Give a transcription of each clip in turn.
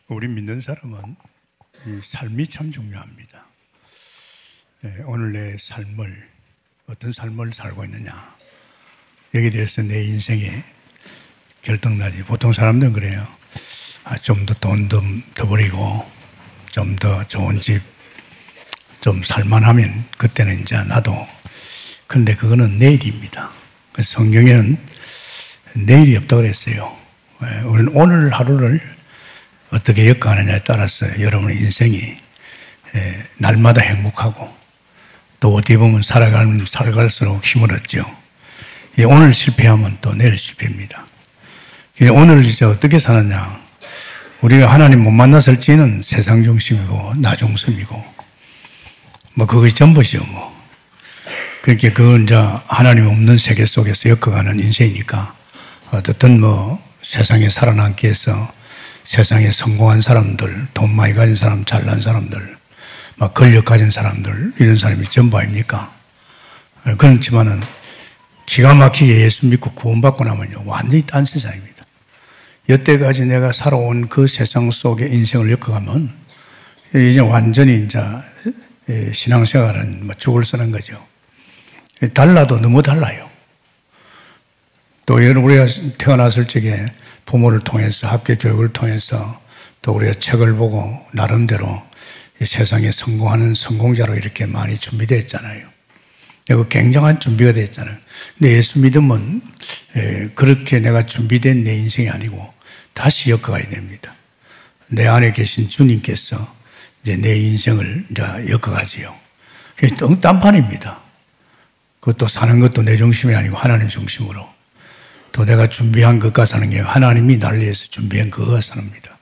우리 믿는 사람은 이 삶이 참 중요합니다. 오늘 내 삶을, 어떤 삶을 살고 있느냐, 여기에 대해서 내 인생에 결정나지. 보통 사람들은 그래요. 좀 더 돈 더 벌이고 좀 더 좋은 집 좀 살만하면 그때는 이제 나도. 그런데 그거는 내일입니다. 그래서 성경에는 내일이 없다고 그랬어요. 우리는 오늘 하루를 어떻게 엮어가느냐에 따라서 여러분의 인생이 날마다 행복하고 또 어떻게 보면 살아갈수록 힘을 얻죠. 오늘 실패하면 또 내일 실패입니다. 오늘 이제 어떻게 사느냐. 우리가 하나님 못 만났을지는 세상 중심이고 나 중심이고 그게 전부죠. 그렇게 그건 이제 하나님 없는 세계 속에서 엮어가는 인생이니까 어떻든 세상에 살아남기 위해서 세상에 성공한 사람들, 돈 많이 가진 사람, 잘난 사람들, 권력 가진 사람들, 이런 사람이 전부 아닙니까? 그렇지만은 기가 막히게 예수 믿고 구원받고 나면요, 완전히 딴 세상입니다. 여태까지 내가 살아온 그 세상 속에 인생을 엮어가면 이제 완전히 이제 신앙생활은 죽을 쓰는 거죠. 달라도 너무 달라요. 또 우리가 태어났을 적에 부모를 통해서 학교 교육을 통해서 또 우리가 책을 보고 나름대로 이 세상에 성공하는 성공자로 이렇게 많이 준비되어 있잖아요. 그 굉장한 준비가 되어 있잖아요. 근데 예수 믿으면 그렇게 내가 준비된 내 인생이 아니고 다시 엮어가야 됩니다. 내 안에 계신 주님께서 이제 내 인생을 이제 엮어가지요. 그게 딴판입니다. 그것도 사는 것도 내 중심이 아니고 하나님 중심으로. 또 내가 준비한 것과 사는 게 하나님이 나를 위해서 준비한 그것과 사는입니다.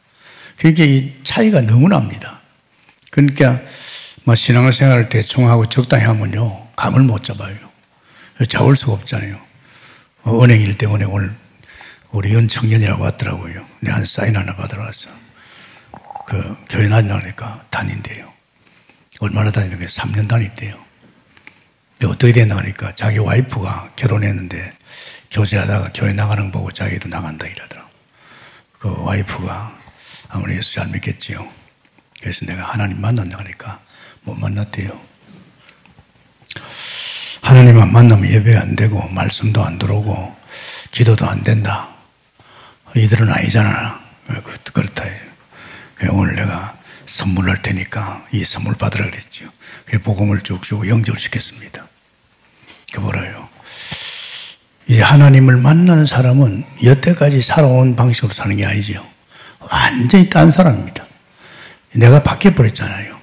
그러니까 이 차이가 너무 납니다. 그러니까 신앙생활을 대충 하고 적당히 하면요, 감을 못 잡아요. 잡을 수가 없잖아요. 은행일 때문에 오늘 우리 연청년이라고 왔더라고요. 내가 한 사인 하나 받으러 왔어. 교회 다닌다니까 다닌대요. 얼마나 다니는데 3년 다녔대요. 어떻게 됐나 하니까 자기 와이프가 결혼했는데 교제하다가 교회 나가는 거 보고 자기도 나간다 이러더라고. 그 와이프가 아무리 예수 잘 믿겠지요. 그래서 내가 하나님 만난다 하니까 못 만났대요. 하나님만 만나면 예배 안 되고 말씀도 안 들어오고 기도도 안 된다. 이들은 아니잖아. 그렇다. 오늘 내가 선물할 테니까 이 선물 받으라 그랬죠. 그 복음을 쭉 주고 영접을 시켰습니다. 그 뭐라요? 이 하나님을 만나는 사람은 여태까지 살아온 방식으로 사는 게 아니죠. 완전히 딴 사람입니다. 내가 바뀌어버렸잖아요.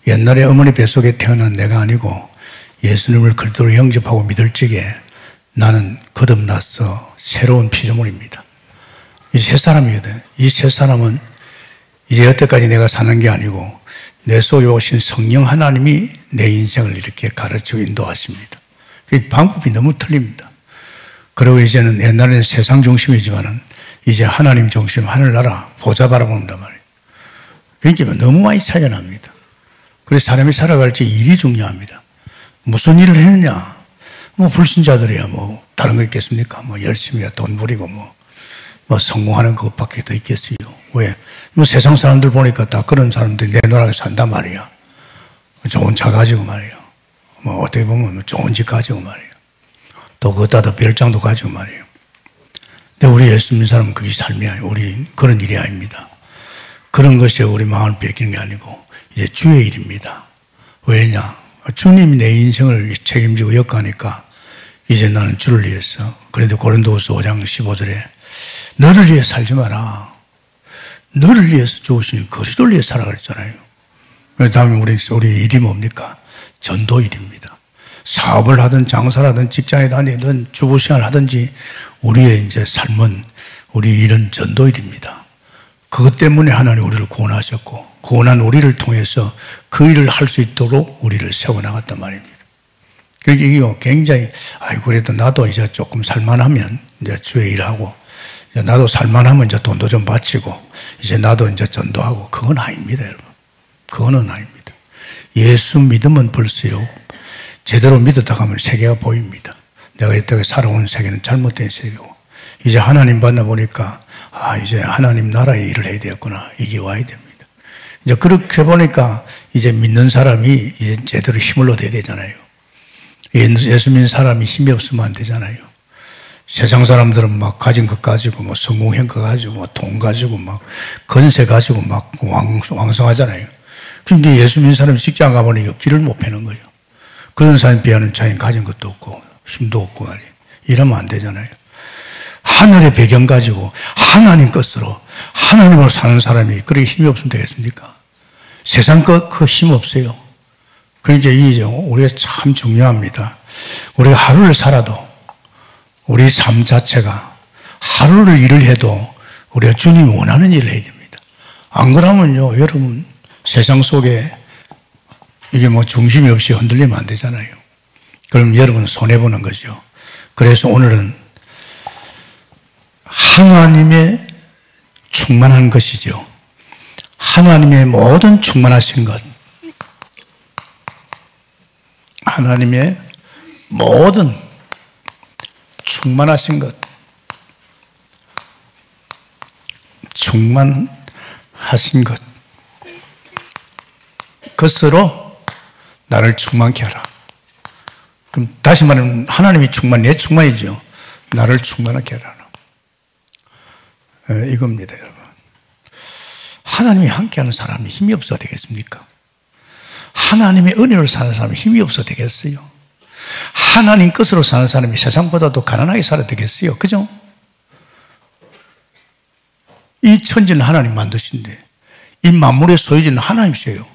옛날에 어머니 뱃속에 태어난 내가 아니고 예수님을 그리스도로 영접하고 믿을 적에 나는 거듭나서 새로운 피조물입니다. 이 새 사람이거든. 이 새 사람은 이제 여태까지 내가 사는 게 아니고 내 속에 오신 성령 하나님이 내 인생을 이렇게 가르치고 인도하십니다. 그 방법이 너무 틀립니다. 그리고 이제는 옛날에는 세상 중심이지만은 이제 하나님 중심, 하늘나라 보좌 바라본단 말이에요. 그러니까 너무 많이 차이가 납니다. 그래서 사람이 살아갈 때 일이 중요합니다. 무슨 일을 했느냐? 불신자들이야 다른 거 있겠습니까? 열심히 돈 벌이고 성공하는 것밖에 더 있겠어요. 왜? 세상 사람들 보니까 다 그런 사람들이 내노라하게 산단 말이야. 좋은 차 가지고 말이야. 어떻게 보면 좋은 집 가지고 말이야. 또 그것다 더 별장도 가지고 말이에요. 근데 우리 예수 믿는 사람은 그게 삶이 아니에요. 우리 그런 일이 아닙니다. 그런 것이 우리 마음을 뺏기는 게 아니고 이제 주의 일입니다. 왜냐? 주님이 내 인생을 책임지고 엮으니까 이제 나는 주를 위해서. 그런데 고린도후서 5장 15절에 너를 위해 살지 마라. 너를 위해서 죽으신 그리스도를 위해 살아 그랬잖아요. 그 다음에 우리 일이 뭡니까? 전도 일입니다. 사업을 하든 장사를 하든 직장에 다니든 주부생활을 하든지 우리의 이제 삶은 우리 일은 전도 일입니다. 그것 때문에 하나님 우리를 구원하셨고 구원한 우리를 통해서 그 일을 할 수 있도록 우리를 세워나갔단 말입니다. 그러니까 이게 굉장히 그래도 나도 이제 조금 살만하면 이제 주의 일하고 나도 살만하면 이제 돈도 좀 바치고 이제 나도 이제 전도하고 그건 아닙니다, 여러분. 그거는 아닙니다. 예수 믿으면 벌써요. 제대로 믿었다 가면 세계가 보입니다. 내가 이때까지 살아온 세계는 잘못된 세계고 이제 하나님 만나보니까 이제 하나님 나라의 일을 해야 되겠구나. 이게 와야 됩니다. 이제 그렇게 보니까 이제 믿는 사람이 이제 제대로 힘을 얻어야 되잖아요. 예수 믿는 사람이 힘이 없으면 안 되잖아요. 세상 사람들은 막 가진 것 가지고, 뭐 성공한 것 가지고, 뭐 돈 가지고, 막 건세 가지고 막 왕성하잖아요. 근데 예수 믿는 사람이 직장 가보니까 길을 못 펴는 거예요. 그런 사람에 비하면 자기는 가진 것도 없고, 힘도 없고 말이에요. 이러면 안 되잖아요. 하늘의 배경 가지고 하나님 것으로, 하나님으로 사는 사람이 그렇게 힘이 없으면 되겠습니까? 세상 그 힘 없어요. 그러니까 이게 우리가 참 중요합니다. 우리가 하루를 살아도 우리 삶 자체가 하루를 일을 해도 우리가 주님이 원하는 일을 해야 됩니다. 안 그러면요, 여러분 세상 속에 이게 뭐 중심이 없이 흔들리면 안 되잖아요. 그럼 여러분은 손해보는 거죠. 그래서 오늘은 하나님의 충만한 것이죠. 하나님의 모든 충만하신 것, 하나님의 모든 충만하신 것, 충만하신 것, 그것으로 나를 충만케 하라. 그럼 다시 말하면 하나님이 내 충만이죠. 나를 충만하게 하라. 이겁니다, 여러분. 하나님이 함께하는 사람이 힘이 없어도 되겠습니까? 하나님의 은혜로 사는 사람이 힘이 없어도 되겠어요? 하나님 것으로 사는 사람이 세상보다도 가난하게 살아도 되겠어요? 그죠? 이 천지는 하나님 만드신데 이 만물의 소유주는 하나님이세요.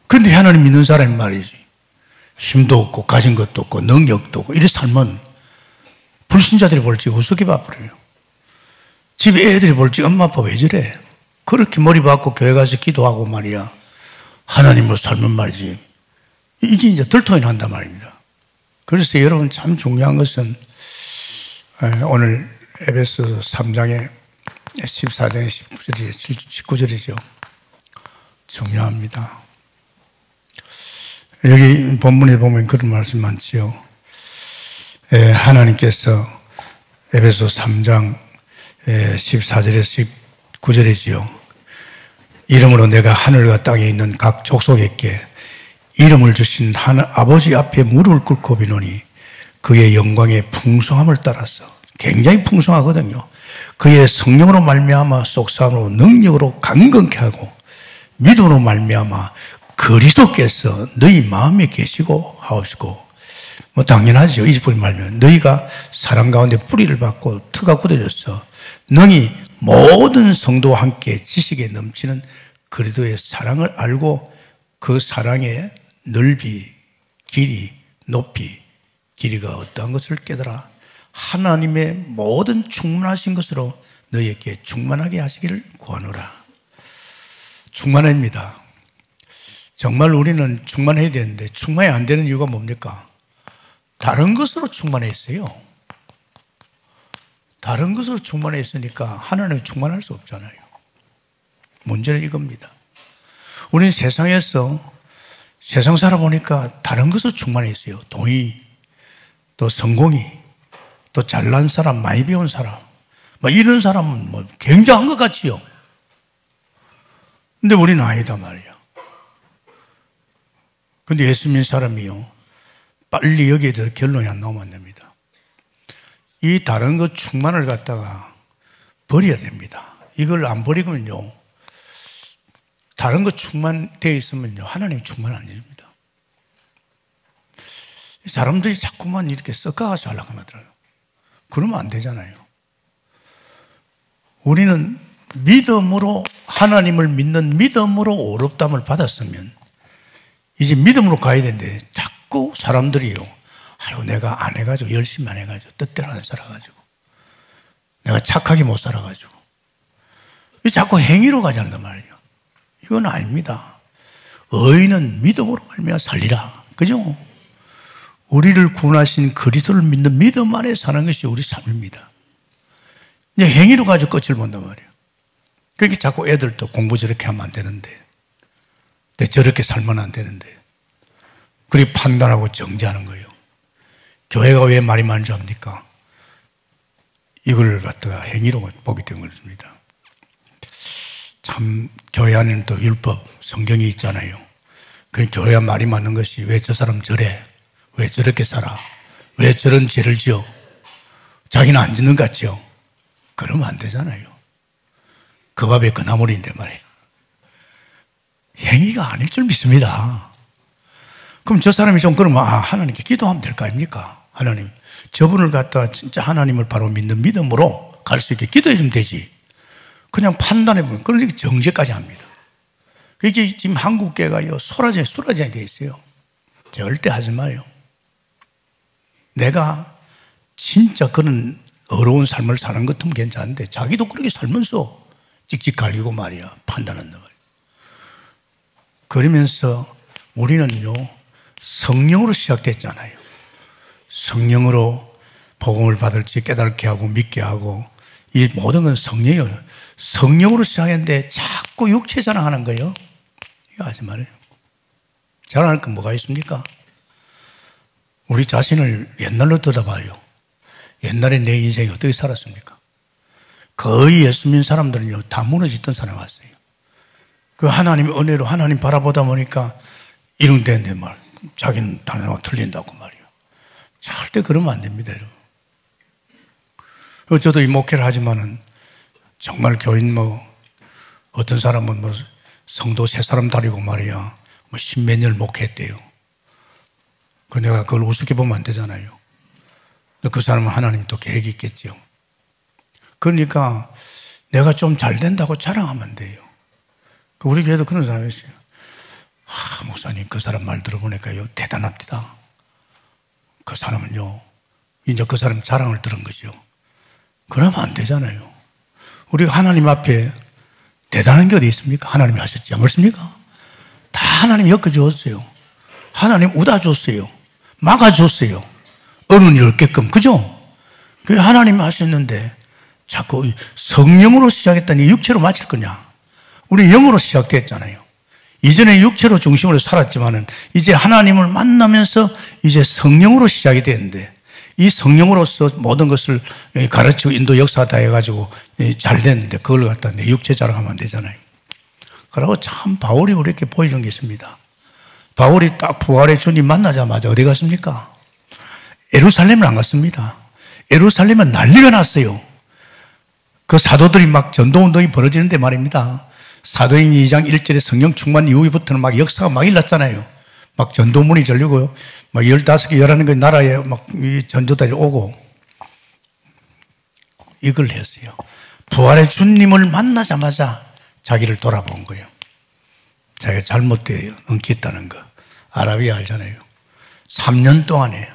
그런데 하나님 믿는 사람이 말이지, 힘도 없고 가진 것도 없고 능력도 없고 이래 살면 불신자들이 볼지 우습게 봐버려요. 집에 애들이 볼지 엄마 아빠 왜 저래? 그렇게 머리 박고 교회 가서 기도하고 말이야, 하나님으로 살면 말이지, 이게 이제 들통이 난단 말입니다. 그래서 여러분 참 중요한 것은 오늘 에베소 3장의 14장의 19절이죠. 중요합니다. 여기 본문에 보면 그런 말씀 많지요. 하나님께서 에베소 3장 14절에서 19절이지요. 이름으로 내가 하늘과 땅에 있는 각 족속에게 이름을 주신 아버지 앞에 무릎을 꿇고 비노니 그의 영광의 풍성함을 따라서, 굉장히 풍성하거든요. 그의 성령으로 말미암아 속사함으로 능력으로 강건케 하고 믿음으로 말미암아 그리스도께서 너희 마음에 계시고 하옵시고, 뭐 당연하죠. 20절 말면 너희가 사랑 가운데 뿌리를 받고 터가 굳어졌어 너희 모든 성도와 함께 지식에 넘치는 그리스도의 사랑을 알고 그 사랑의 넓이, 길이, 높이, 길이가 어떠한 것을 깨달아 하나님의 모든 충만하신 것으로 너희에게 충만하게 하시기를 구하노라. 충만합니다. 정말 우리는 충만해야 되는데 충만이 안 되는 이유가 뭡니까? 다른 것으로 충만했어요. 다른 것으로 충만했으니까 하나님이 충만할 수 없잖아요. 문제는 이겁니다. 우리는 세상에서 세상 살아보니까 다른 것으로 충만했어요. 돈이, 또 성공이, 또 잘난 사람, 많이 배운 사람, 뭐 이런 사람은 뭐 굉장한 것 같지요. 근데 우리는 아니다 말이야. 근데 예수 믿는 사람이요, 빨리 여기에 대해서 결론이 안 나오면 안 됩니다. 이 다른 것 충만을 갖다가 버려야 됩니다. 이걸 안 버리면요, 다른 것 충만되어 있으면요, 하나님이 충만 안 해줍니다. 사람들이 자꾸만 이렇게 섞어가서 하려고 하더라고요. 그러면 안 되잖아요. 우리는 믿음으로, 하나님을 믿는 믿음으로 오롭담을 받았으면 이제 믿음으로 가야 되는데, 자꾸 사람들이요, 아유, 내가 안 해가지고, 열심히 안 해가지고, 뜻대로 안 살아가지고, 내가 착하게 못 살아가지고, 자꾸 행위로 가자는 말이에요. 이건 아닙니다. 의인은 믿음으로 말미암아 살리라. 그죠? 우리를 구원하신 그리스도를 믿는 믿음 안에 사는 것이 우리 삶입니다. 이제 행위로 가지고 끝을 본단 말이에요. 그러니까 자꾸 애들도 공부 저렇게 하면 안 되는데, 저렇게 살면 안 되는데, 그리고 판단하고 정죄하는 거예요. 교회가 왜 말이 많은 줄 압니까? 이걸 갖다가 행위로 보기 때문에 그렇습니다. 참 교회 안에는 또 율법, 성경이 있잖아요. 그 교회와 말이 맞는 것이 왜 저 사람 저래? 왜 저렇게 살아? 왜 저런 죄를 지어? 자기는 안 짓는 것 같죠? 그러면 안 되잖아요. 그 밥에 그 나물인데 말이에요. 행위가 아닐 줄 믿습니다. 그럼 저 사람이 좀 그러면 하나님께 기도하면 될 거 아닙니까? 하나님, 저분을 갖다가 진짜 하나님을 바로 믿는 믿음으로 갈 수 있게 기도해 주면 되지. 그냥 판단해 보면 그러니까 정죄까지 합니다. 그게 지금 한국교회가요 수라장이 돼 있어요. 절대 하지 마요. 내가 진짜 그런 어려운 삶을 사는 것 같으면 괜찮은데 자기도 그렇게 살면서 찍찍 갈리고 말이야 판단한다 말이야. 그러면서 우리는요 성령으로 시작됐잖아요. 성령으로 복음을 받을지 깨닫게 하고 믿게 하고 이 모든 건 성령이에요. 성령으로 시작했는데 자꾸 육체 자랑하는 거예요. 이거 하지 말아요. 자랑할 건 뭐가 있습니까? 우리 자신을 옛날로 들어봐요. 옛날에 내 인생이 어떻게 살았습니까? 거의 예수 믿는 사람들은요 다 무너졌던 사람이 왔어요. 그 하나님의 은혜로 하나님 바라보다 보니까 이런 데인데 말 자기는 다른 거 틀린다고 말이에요. 절대 그러면 안 됩니다. 저도 이 목회를 하지만은 정말 교인 어떤 사람은 성도 3사람 다리고 말이야 십몇 년을 목회했대요. 그 내가 그걸 우습게 보면 안 되잖아요. 그 사람은 하나님 또 계획이 있겠죠. 그러니까 내가 좀 잘 된다고 자랑하면 안 돼요. 우리 교회도 그런 사람이 있어요. 목사님 그 사람 말 들어보니까요 대단합니다. 그 사람은요 이제 그 사람 자랑을 들은 거죠. 그러면 안 되잖아요. 우리가 하나님 앞에 대단한 게 어디 있습니까? 하나님이 하셨지 않습니까? 다 하나님이 엮어주었어요. 하나님 웃어줬어요. 막아줬어요. 어른이 없게끔 그죠? 그 하나님이 하셨는데 자꾸 성령으로 시작했더니 육체로 마칠 거냐? 우리 영으로 시작됐잖아요. 이전에 육체로 중심으로 살았지만은 이제 하나님을 만나면서 이제 성령으로 시작이 되는데 이 성령으로서 모든 것을 가르치고 인도 역사 다 해가지고 잘 됐는데 그걸 갖다 내 육체 자랑하면 안 되잖아요. 그러고 참 바울이 우리에게 보여준 게 있습니다. 바울이 딱 부활의 주님 만나자마자 어디 갔습니까? 예루살렘을 안 갔습니다. 예루살렘은 난리가 났어요. 그 사도들이 막 전도운동이 벌어지는데 말입니다. 사도행 2장 1절에 성령 충만 이후부터는 막 역사가 막 일났잖아요. 막 전도문이 열리고요. 막 15개, 11개 나라에 막 전도단이 오고. 이걸 했어요. 부활의 주님을 만나자마자 자기를 돌아본 거예요. 자기가 잘못되어 엉켰다는 거. 아라비아 알잖아요. 3년 동안에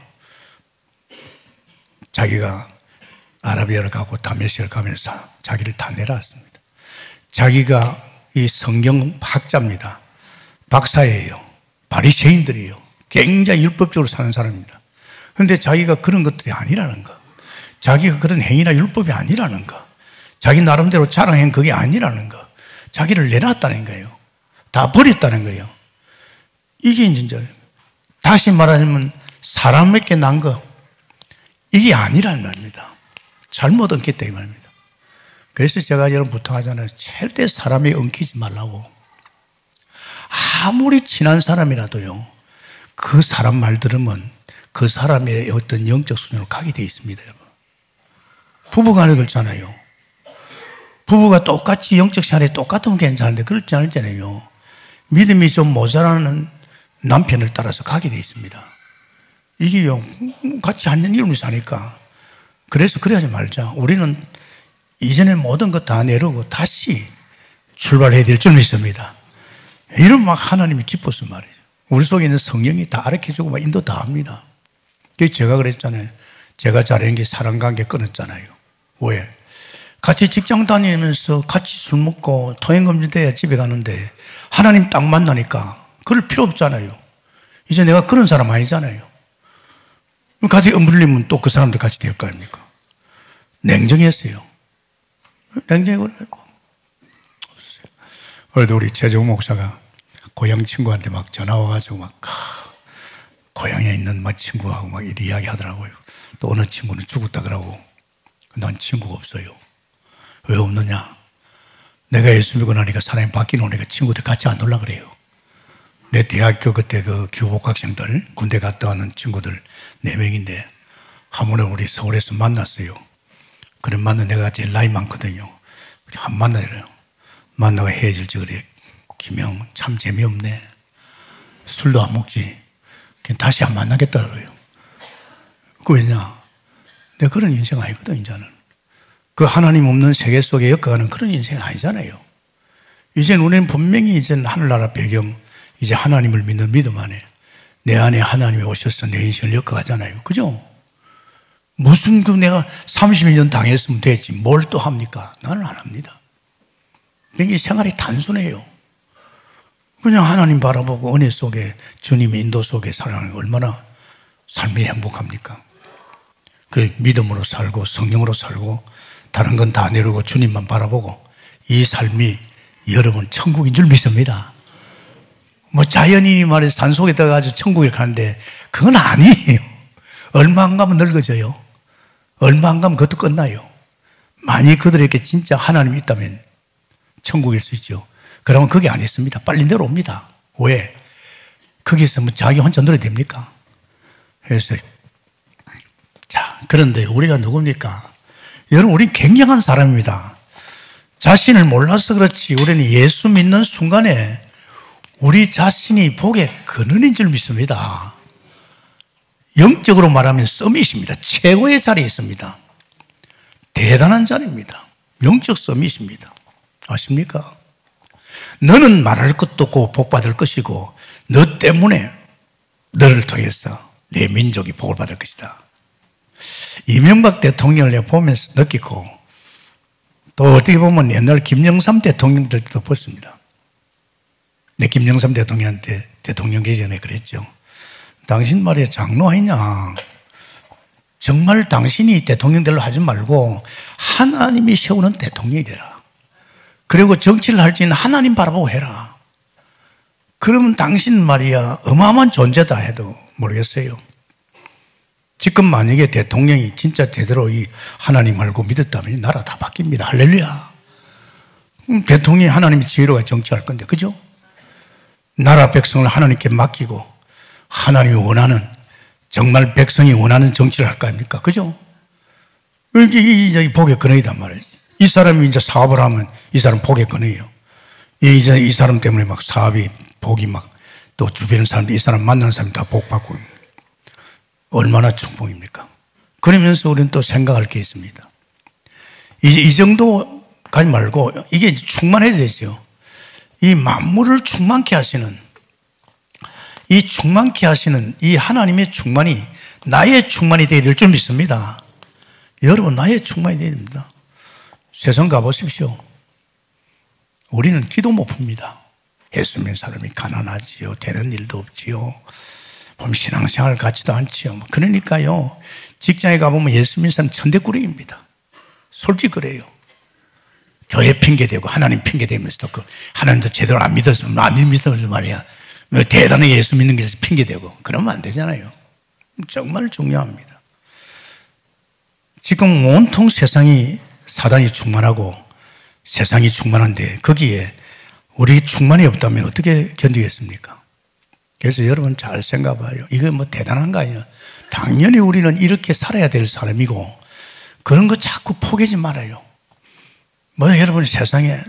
자기가 아라비아를 가고 다메섹을 가면서 자기를 다 내려왔습니다. 자기가 이 성경 학자입니다. 박사예요. 바리새인들이에요. 굉장히 율법적으로 사는 사람입니다. 그런데 자기가 그런 것들이 아니라는 거. 자기가 그런 행위나 율법이 아니라는 거. 자기 나름대로 자랑한 그게 아니라는 거. 자기를 내놨다는 거예요. 다 버렸다는 거예요. 이게 이제 다시 말하자면 사람에게 난 거. 이게 아니라는 말입니다. 잘못 엉켰다 이 말입니다. 그래서 제가 여러분 부탁하잖아요. 절대 사람에 엉키지 말라고. 아무리 친한 사람이라도요. 그 사람 말 들으면 그 사람의 어떤 영적 수준으로 가게 되어 있습니다. 여러분. 부부간에 그렇잖아요. 부부가 똑같이 영적 생활이 똑같으면 괜찮은데 그렇지 않잖아요. 믿음이 좀 모자라는 남편을 따라서 가게 되어 있습니다. 이게요. 같이 한 이름을 사니까. 그래서 그래야지 말자. 우리는 이전에 모든 것 다 내려고 다시 출발해야 될 줄 믿습니다. 이런 막 하나님이 기뻐서 말이죠. 우리 속에 있는 성령이 다 가르쳐주고 막 인도 다 합니다. 제가 그랬잖아요. 제가 잘한 게 사랑관계 끊었잖아요. 왜? 같이 직장 다니면서 같이 술 먹고 통행금지돼야 집에 가는데 하나님 딱 만나니까 그럴 필요 없잖아요. 이제 내가 그런 사람 아니잖아요. 같이 ը물리면 또 그 사람들 같이 될 거 아닙니까? 냉정했어요. 냉정히 그래요. 그래도 우리 최종 목사가 고향 친구한테 막 전화 와가지고 막 고향에 있는 막 친구하고 막 이야기 하더라고요. 또 어느 친구는 죽었다 그러고 난 친구가 없어요. 왜 없느냐? 내가 예수 믿고 나니까 사람이 바뀌노니까 친구들 같이 안 놀라 그래요. 내 대학교 그때 그 교복학생들, 군대 갔다 왔는 친구들 4명인데 한 번에 우리 서울에서 만났어요. 그래 만나 내가 제일 나이 많거든요. 한 만나요. 만나고 헤어질지 그래. 김영 참 재미없네. 술도 안 먹지. 그냥 다시 안 만나겠다 그래요. 그 왜냐? 내가 그런 인생 아니거든 이제는. 그 하나님 없는 세계 속에 엮어가는 그런 인생 아니잖아요. 이제는 우리는 분명히 이제는 하늘나라 배경, 이제 하나님을 믿는 믿음 안에 내 안에 하나님이 오셔서 내 인생을 엮어가잖아요. 그죠? 무슨 그 내가 32년 당했으면 됐지 뭘 또 합니까? 나는 안 합니다. 그러니까 생활이 단순해요. 그냥 하나님 바라보고 은혜 속에 주님의 인도 속에 살아가는 게 얼마나 삶이 행복합니까? 그 믿음으로 살고 성령으로 살고 다른 건 다 내려고 주님만 바라보고 이 삶이 여러분 천국인 줄 믿습니다. 뭐 자연인이 말해서 산속에 들어가서 천국에 가는데 그건 아니에요. 얼마 안 가면 늙어져요. 얼마 안 가면 그것도 끝나요. 만약 그들에게 진짜 하나님이 있다면 천국일 수 있죠. 그러면 그게 아니었습니다. 빨리 내려옵니다. 왜? 거기서 뭐 자기 혼자 놀아야 됩니까? 그래서 자, 그런데 우리가 누굽니까? 여러분, 우린 굉장한 사람입니다. 자신을 몰라서 그렇지 우리는 예수 믿는 순간에 우리 자신이 복의 근원인 줄 믿습니다. 영적으로 말하면 서밋입니다. 최고의 자리에 있습니다. 대단한 자리입니다. 영적 서밋입니다. 아십니까? 너는 말할 것도 없고 복받을 것이고 너 때문에 너를 통해서 내 민족이 복을 받을 것이다. 이명박 대통령을 내가 보면서 느끼고 또 어떻게 보면 옛날 김영삼 대통령들도 봤습니다. 내 김영삼 대통령한테 대통령 되기 전에 그랬죠. 당신 말이야 장로 아니냐. 정말 당신이 대통령대로 하지 말고 하나님이 세우는 대통령이 되라. 그리고 정치를 할지는 하나님 바라보고 해라. 그러면 당신 말이야 어마어마한 존재다 해도 모르겠어요. 지금 만약에 대통령이 진짜 제대로 이 하나님 알고 믿었다면 나라 다 바뀝니다. 할렐루야. 대통령이 하나님의 지혜로가 정치할 건데 그죠? 나라 백성을 하나님께 맡기고 하나님이 원하는 정말 백성이 원하는 정치를 할 거 아닙니까? 그죠? 이게 복의 근원이단 말이에요. 이 사람이 이제 사업을 하면 이 사람 복의 근원이에요. 이제 이 사람 때문에 막 사업이 복이 막 또 주변 사람들 이 사람 만나는 사람이 다 복 받고 얼마나 축복입니까? 그러면서 우리는 또 생각할 게 있습니다. 이제 이 정도 가지 말고 이게 충만해야 되죠. 이 만물을 충만케 하시는 이 하나님의 충만이 나의 충만이 되어야 될 줄 믿습니다. 여러분 나의 충만이 되어야 됩니다. 세상 가보십시오. 우리는 기도 못 풉니다. 예수 믿는 사람이 가난하지요. 되는 일도 없지요. 보면 신앙생활 같지도 않지요. 그러니까요 직장에 가보면 예수 믿는 사람 천대꾸러기입니다. 솔직히 그래요. 교회 핑계대고 하나님 핑계대면서도 그 하나님도 제대로 안 믿어서 말이야. 대단하게 예수 믿는 게 핑계대고 그러면 안 되잖아요. 정말 중요합니다. 지금 온통 세상이 사단이 충만하고 세상이 충만한데 거기에 우리 충만이 없다면 어떻게 견디겠습니까? 그래서 여러분 잘 생각해봐요. 이거 뭐 대단한 거 아니야. 당연히 우리는 이렇게 살아야 될 사람이고 그런 거 자꾸 포기하지 말아요. 뭐 여러분 세상에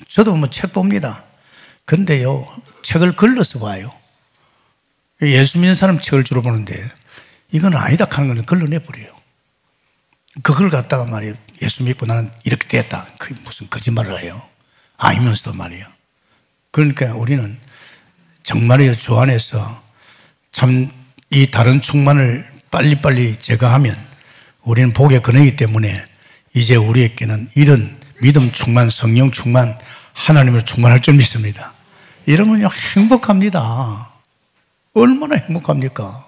저도 뭐 책 봅니다. 근데요 책을 걸러서 봐요. 예수 믿는 사람 책을 주로 보는데 이건 아니다 하는 거는 걸러내버려요. 그걸 갖다가 말이에요. 예수 믿고 나는 이렇게 됐다. 그게 무슨 거짓말을 해요. 아니면서도 말이에요. 그러니까 우리는 정말이요 주 안에서 참 이 다른 충만을 빨리빨리 제거하면 우리는 복의 근원이기 때문에 이제 우리에게는 이런 믿음 충만, 성령 충만, 하나님을 충만할 줄 믿습니다. 이러면 행복합니다. 얼마나 행복합니까?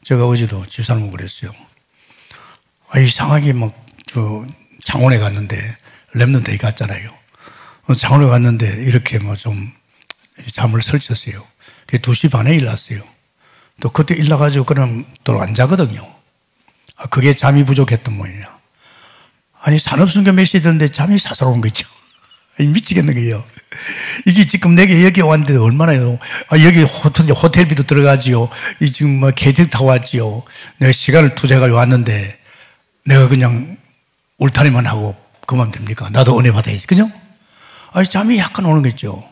제가 어제도 집사람하고 그랬어요. 이상하게 창원에 갔는데 랩런데이 갔잖아요. 창원에 갔는데 이렇게 좀 잠을 설쳤어요. 2시 반에 일어났어요. 또 그때 일어나가지고 그럼 또 안 자거든요. 그게 잠이 부족했던 모양이야. 아니, 산업순교 메시지 듣는데 잠이 사사로운 거 있죠. 미치겠는 거예요. 이게 지금 내게 여기 왔는데 얼마나요? 여기 호텔비도 들어가지요. 이 지금 뭐 KTX 타고 왔지요. 내가 시간을 투자해가지고 왔는데 내가 그냥 울타리만 하고 그만 됩니까? 나도 은혜 받아야지. 그죠? 아니, 잠이 약간 오는 거 있죠.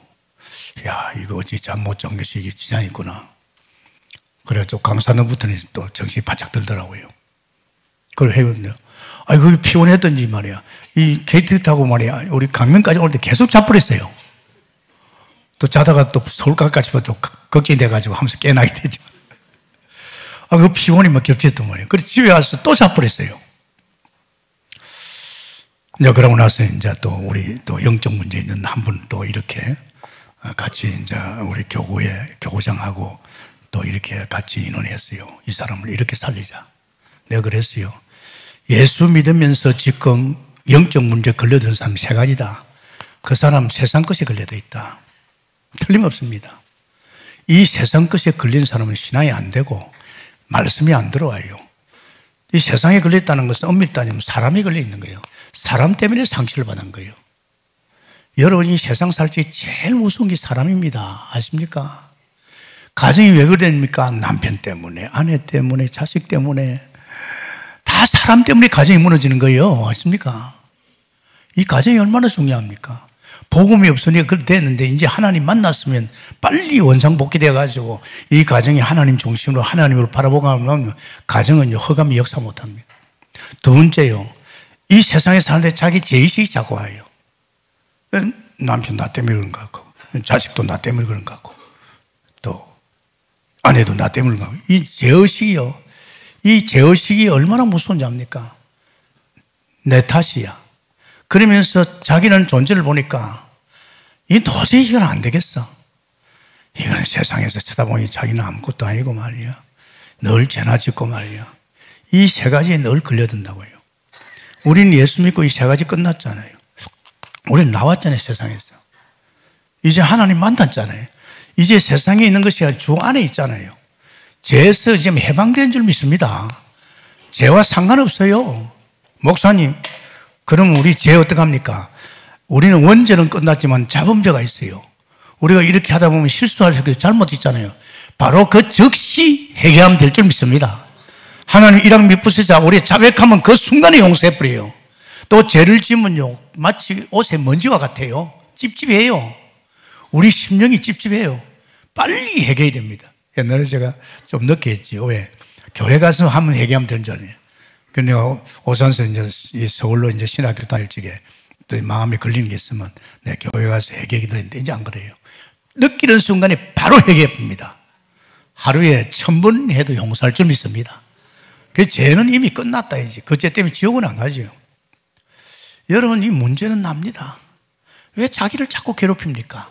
야, 이거 어찌 잠 못 잔 것이 이게 지장이 있구나. 그래, 또 강산도부터는 또 정신이 바짝 들더라고요. 그걸 해봤는데, 아니, 그게 피곤했던지 말이야. 이 KTX 타고 말이야. 우리 강릉까지 올 때 계속 자버렸어요. 또 자다가 또 서울까지 또 걱정이 돼가지고 하면서 깨나게 되죠. 그 피곤이 막 겹쳤단 말이에요. 그래서 집에 와서 또 자버렸어요. 이제 그러고 나서 이제 또 우리 또 영적 문제 있는 한 분 또 이렇게 같이 이제 우리 교구장하고 또 이렇게 같이 인원했어요. 이 사람을 이렇게 살리자. 내가 그랬어요. 예수 믿으면서 지금 영적 문제 걸려든 사람 세 가지다. 그 사람 세상 것에 걸려져 있다. 틀림없습니다. 이 세상 것에 걸린 사람은 신앙이 안 되고 말씀이 안 들어와요. 이 세상에 걸렸다는 것은 엄밀히 따지면 사람이 걸려 있는 거예요. 사람 때문에 상처를 받은 거예요. 여러분이 세상 살 때 제일 무서운 게 사람입니다. 아십니까? 가정이 왜 그럽니까? 남편 때문에, 아내 때문에, 자식 때문에 다 사람 때문에 가정이 무너지는 거예요. 아십니까? 이 가정이 얼마나 중요합니까? 복음이 없으니까 그렇게 됐는데 이제 하나님 만났으면 빨리 원상복귀돼가지고 이 가정이 하나님 중심으로 하나님으로 바라보고 하면 가정은 허감이 역사 못합니다. 두 번째요. 이 세상에 사는데 자기 죄의식이 자꾸 와요. 남편 나 때문에 그런 것 같고, 자식도 나 때문에 그런 것 같고, 또 아내도 나 때문에 그런 것 같고. 이 죄의식이요. 이 죄의식이 얼마나 무서운지 압니까? 내 탓이야. 그러면서 자기는 존재를 보니까 이 도저히 이건 안 되겠어. 이건 세상에서 쳐다보니 자기는 아무것도 아니고 말이야. 늘 죄나 짓고 말이야. 이 세 가지에 늘 걸려든다고요. 우리는 예수 믿고 이 세 가지 끝났잖아요. 우리는 나왔잖아요, 세상에서. 이제 하나님 만났잖아요. 이제 세상에 있는 것이 아니라 주 안에 있잖아요. 죄에서 지금 해방된 줄 믿습니다. 죄와 상관없어요. 목사님, 그럼 우리 죄 어떡합니까? 우리는 원죄는 끝났지만 자범죄가 있어요. 우리가 이렇게 하다 보면 실수할 수 있고 잘못 있잖아요. 바로 그 즉시 회개하면 될 줄 믿습니다. 하나님 이랑 믿으시자 우리 자백하면 그 순간에 용서해버려요. 또 죄를 지면요 마치 옷에 먼지와 같아요. 찝찝해요. 우리 심령이 찝찝해요. 빨리 회개해야 됩니다. 옛날에 제가 좀 늦게 했지요. 왜? 교회 가서 하면 회개하면 되는 줄 알아요. 근데 오산서 이제 서울로 이제 신학교 다닐 적에 또 마음에 걸리는 게 있으면 내 교회 가서 회개하게 되는데 이제 안 그래요. 느끼는 순간에 바로 회개합니다. 하루에 1000번 해도 용서할 줄 믿습니다. 그 죄는 이미 끝났다 이제. 그 죄 때문에 지옥은 안 가죠. 여러분 이 문제는 납니다. 왜 자기를 자꾸 괴롭힙니까?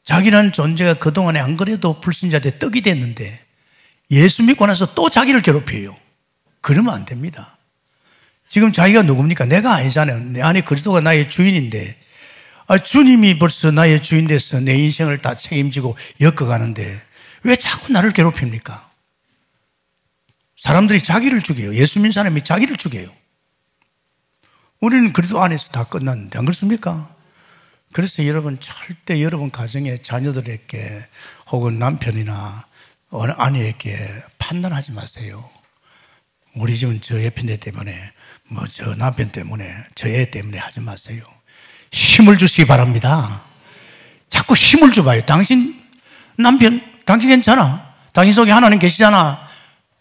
자기라는 존재가 그동안에 안 그래도 불신자한테 떡이 됐는데 예수 믿고 나서 또 자기를 괴롭혀요. 그러면 안 됩니다. 지금 자기가 누굽니까? 내가 아니잖아요. 내 안에 그리스도가 나의 주인인데 주님이 벌써 나의 주인 돼서 내 인생을 다 책임지고 엮어가는데 왜 자꾸 나를 괴롭힙니까? 사람들이 자기를 죽여요. 예수 믿는 사람이 자기를 죽여요. 우리는 그래도 안에서 다 끝났는데 안 그렇습니까? 그래서 여러분 절대 여러분 가정의 자녀들에게 혹은 남편이나 아내에게 판단하지 마세요. 우리 집은 저 예편대 때문에 뭐 저 남편 때문에 저 애 때문에 하지 마세요. 힘을 주시기 바랍니다. 자꾸 힘을 줘봐요. 당신 남편 당신 괜찮아. 당신 속에 하나님 계시잖아.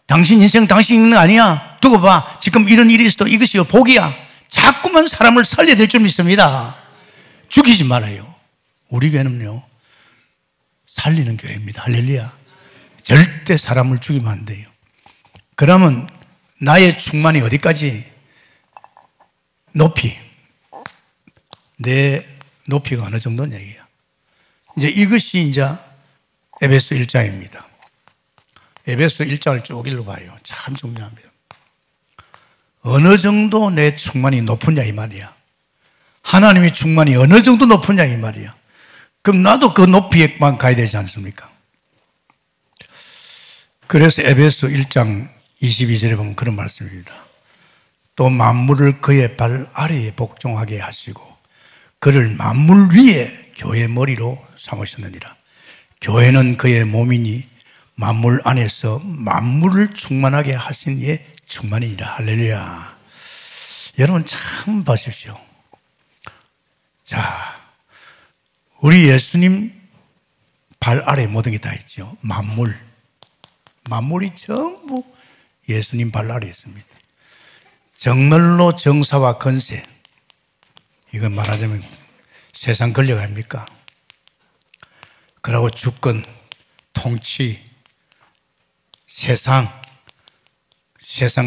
당신 인생 당신 있는 거 아니야. 두고 봐. 지금 이런 일이 있어도 이것이 복이야. 자꾸만 사람을 살려야 될 줄 믿습니다. 죽이지 말아요. 우리 교회는요 살리는 교회입니다. 할렐루야. 절대 사람을 죽이면 안 돼요. 그러면 나의 충만이 어디까지? 높이. 내 높이가 어느 정도냐 얘기야. 이제 이것이 이제 에베소 1장입니다. 에베소 1장을 쭉 읽어봐요. 참 중요합니다. 어느 정도 내 충만이 높으냐 이 말이야. 하나님의 충만이 어느 정도 높으냐 이 말이야. 그럼 나도 그 높이에만 가야 되지 않습니까? 그래서 에베소 1장 22절에 보면 그런 말씀입니다. 또 만물을 그의 발 아래에 복종하게 하시고 그를 만물 위에 교회 머리로 삼으셨느니라. 교회는 그의 몸이니 만물 안에서 만물을 충만하게 하신 이의 충만이니라. 할렐루야. 여러분 참 보십시오. 자, 우리 예수님 발 아래 모든 게 다 있죠. 만물이 전부 예수님 발 아래 있습니다. 정말로 정사와 건세, 이건 말하자면 세상 권력 아닙니까? 그리고 주권, 통치, 세상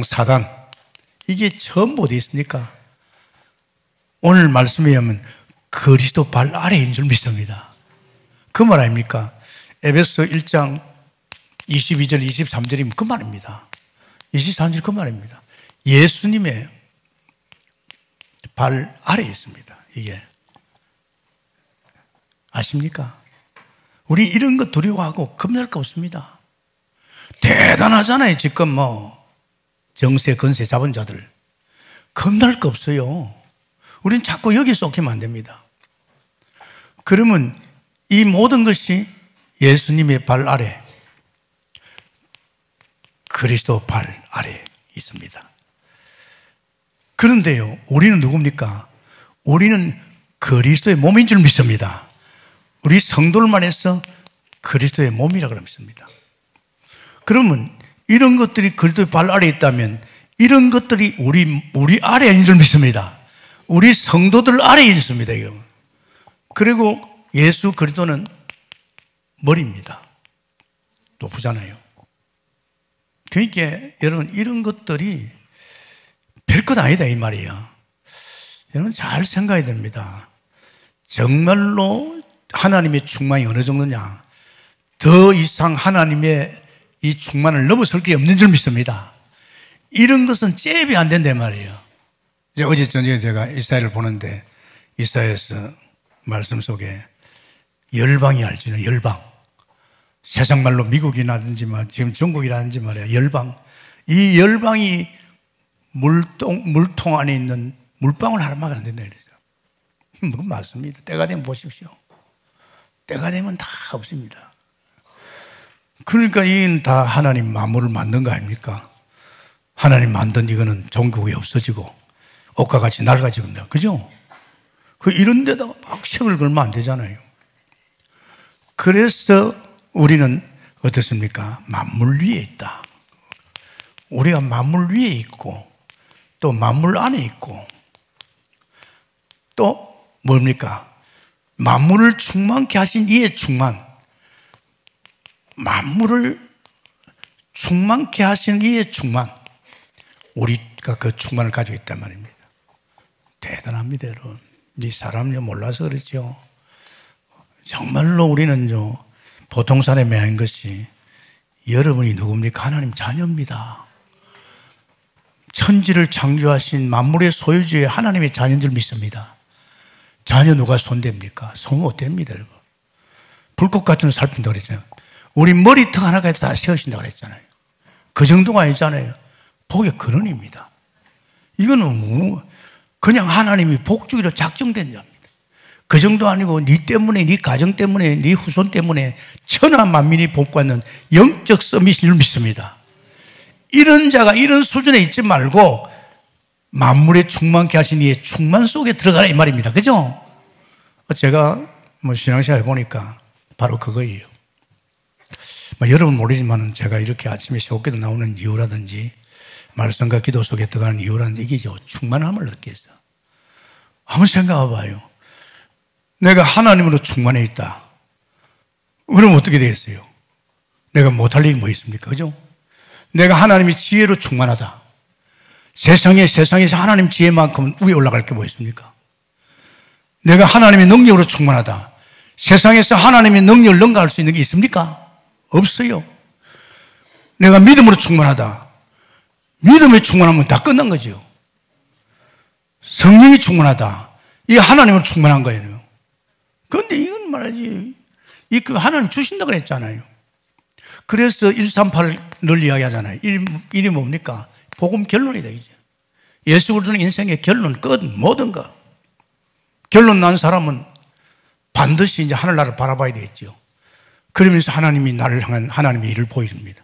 사단, 이게 전부 어디 있습니까? 오늘 말씀에 의하면 그리스도 발 아래인 줄 믿습니다. 그 말 아닙니까? 에베소 1장 22절 23절이면 그 말입니다. 23절 그 말입니다. 예수님의 발 아래에 있습니다. 이게 아십니까? 우리 이런 거 두려워하고 겁날 거 없습니다. 대단하잖아요. 지금 뭐 정세 건세 잡은 자들 겁날 거 없어요. 우리는 자꾸 여기 쏟기면 안 됩니다. 그러면 이 모든 것이 예수님의 발 아래, 그리스도 발 아래 있습니다. 그런데요, 우리는 누굽니까? 우리는 그리스도의 몸인 줄 믿습니다. 우리 성도를만 해서 그리스도의 몸이라고 믿습니다. 그러면 이런 것들이 그리스도의 발 아래에 있다면 이런 것들이 우리 아래에 있는 줄 믿습니다. 우리 성도들 아래에 있습니다. 이거. 그리고 예수 그리스도는 머리입니다. 높으잖아요. 그러니까 여러분 이런 것들이 별것 아니다 이 말이에요. 여러분 잘 생각해야 됩니다. 정말로 하나님의 충만이 어느 정도냐? 더 이상 하나님의 이 충만을 넘어설 게 없는 줄 믿습니다. 이런 것은 잽이 안 된단 말이에요. 어제 저녁에 제가 이사야를 보는데 이사야에서 말씀 속에 열방이 알죠. 열방. 세상 말로 미국이라든지 지금 전국이라든지 말이야. 열방. 이 열방이 물통 안에 있는 물방울 하나만 안 된다 그러죠. 그건 맞습니다. 때가 되면 보십시오. 때가 되면 다 없습니다. 그러니까 이건 다 하나님 만물을 만든 거 아닙니까? 하나님 만든 이거는 종교에 없어지고 옷과 같이 낡아지건다. 그죠? 이런 데다가 막 색을 걸면 안 되잖아요. 그래서 우리는 어떻습니까? 만물 위에 있다. 우리가 만물 위에 있고 또 만물 안에 있고 또 뭡니까? 만물을 충만케 하신 이의 충만. 만물을 충만케 하신 이의 충만. 우리가 그 충만을 가지고 있단 말입니다. 대단합니다, 여러분. 이 사람요 몰라서 그렇죠. 정말로 우리는요 보통 사람이 아닌 것이 여러분이 누굽니까? 하나님 자녀입니다. 천지를 창조하신 만물의 소유주의 하나님의 자녀인 줄 믿습니다. 자녀 누가 손댑니까? 손 못 댑니다, 여러분. 불꽃 같은 걸 살핀다고 그랬잖아요. 우리 머리턱 하나까지 다 세우신다고 그랬잖아요. 그 정도가 아니잖아요. 복의 근원입니다. 이거는 그냥 하나님이 복주기로 작정된 자입니다. 그 정도 아니고 네 때문에, 네 가정 때문에, 네 후손 때문에 천하 만민이 복받는 영적 서밋인 줄 믿습니다. 이런 자가 이런 수준에 있지 말고 만물에 충만케 하신 이의 충만 속에 들어가라 이 말입니다. 그죠? 제가 신앙생활 보니까 바로 그거예요. 여러분 모르지만 제가 이렇게 아침에 새벽기도 나오는 이유라든지 말씀과 기도 속에 들어가는 이유라든지 이게 충만함을 느꼈어. 한번 생각해 봐요. 내가 하나님으로 충만해 있다. 그럼 어떻게 되겠어요? 내가 못할 일이 뭐 있습니까? 그죠? 내가 하나님의 지혜로 충만하다. 세상에서 하나님 지혜만큼은 위에 올라갈 게 뭐 있습니까? 내가 하나님의 능력으로 충만하다. 세상에서 하나님의 능력을 능가할 수 있는 게 있습니까? 없어요. 내가 믿음으로 충만하다. 믿음에 충만하면 다 끝난 거죠. 성령이 충만하다. 이게 하나님으로 충만한 거예요. 그런데 이건 말하지. 하나님 주신다고 그랬잖아요. 그래서 138 늘 이야기하잖아요. 일이 뭡니까? 복음 결론이다, 이제. 예수 그리스도는 인생의 결론, 끝, 모든 것. 결론 난 사람은 반드시 이제 하늘나라를 바라봐야 되겠죠. 그러면서 하나님이 나를 향한 하나님의 일을 보여줍니다.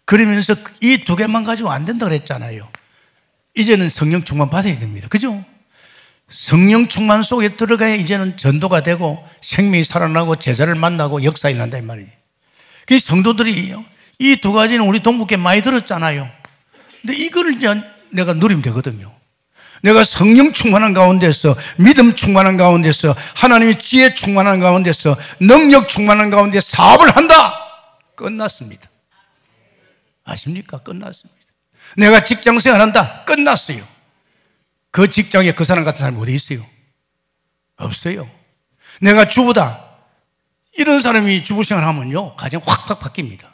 그러면서 이 두 개만 가지고 안 된다 그랬잖아요. 이제는 성령 충만 받아야 됩니다. 그죠? 성령 충만 속에 들어가야 이제는 전도가 되고 생명이 살아나고 제자를 만나고 역사 일어난다 이 말이에요. 그 성도들이 이 두 가지는 우리 동북에 많이 들었잖아요. 근데 이걸 이제 내가 누리면 되거든요. 내가 성령 충만한 가운데서, 믿음 충만한 가운데서, 하나님의 지혜 충만한 가운데서, 능력 충만한 가운데 사업을 한다! 끝났습니다. 아십니까? 끝났습니다. 내가 직장 생활한다? 끝났어요. 그 직장에 그 사람 같은 사람이 어디 있어요? 없어요. 내가 주부다. 이런 사람이 주부 생활하면요, 가정 확 바뀝니다.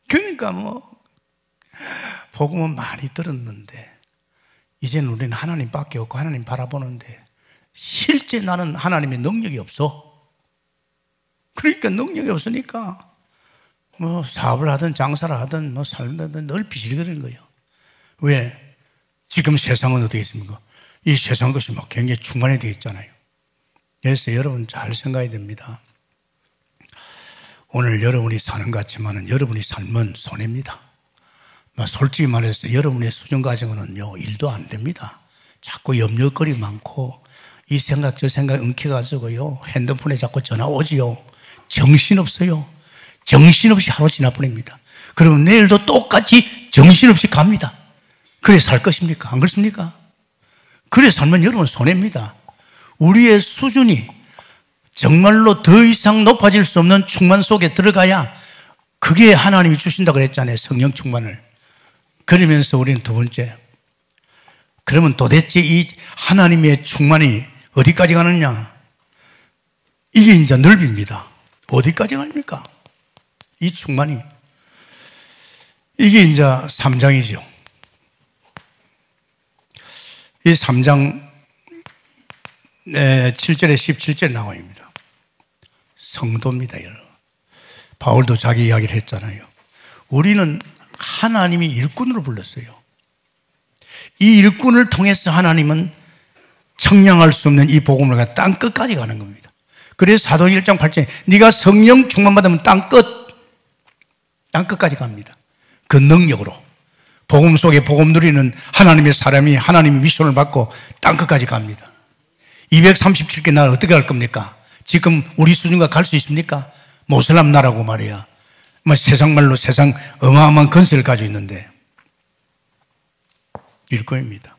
그러니까 복음은 많이 들었는데, 이제는 우리는 하나님밖에 없고 하나님 바라보는데, 실제 나는 하나님의 능력이 없어. 그러니까 능력이 없으니까, 사업을 하든 장사를 하든 삶을 하든 늘 비실거리는 거예요. 왜? 지금 세상은 어떻게 있습니까? 이 세상 것이 굉장히 충만해되어 있잖아요. 그래서 여러분 잘 생각해야 됩니다. 오늘 여러분이 사는 것 같지만 여러분이 삶은 손해입니다. 솔직히 말해서 여러분의 수준 가정은요, 일도 안 됩니다. 자꾸 염려거리 많고, 이 생각 저 생각 엉켜가지고요, 핸드폰에 자꾸 전화 오지요. 정신없어요. 정신없이 하루 지나버립니다. 그러면 내일도 똑같이 정신없이 갑니다. 그래 살 것입니까? 안 그렇습니까? 그래 살면 여러분 손해입니다. 우리의 수준이 정말로 더 이상 높아질 수 없는 충만 속에 들어가야 그게 하나님이 주신다고 그랬잖아요. 성령 충만을. 그러면서 우리는 두 번째, 그러면 도대체 이 하나님의 충만이 어디까지 가느냐? 이게 이제 넓입니다. 어디까지 갑니까? 이 충만이. 이게 이제 3장이죠. 이 3장 7절에 17절에 나와입니다. 성도입니다, 여러분. 바울도 자기 이야기를 했잖아요. 우리는 하나님이 일꾼으로 불렀어요. 이 일꾼을 통해서 하나님은 청량할 수 없는 이 복음을 갖다 땅 끝까지 가는 겁니다. 그래서 사도행 1장 8절에 네가 성령 충만 받으면 땅 끝까지 갑니다. 그 능력으로. 복음 속에 복음 누리는 하나님의 사람이 하나님의 미션을 받고 땅 끝까지 갑니다. 237개 나라 어떻게 할 겁니까? 지금 우리 수준과 갈 수 있습니까? 모슬람 나라고 말이야. 세상 말로 세상 어마어마한 건설을 가지고 있는데 일거입니다.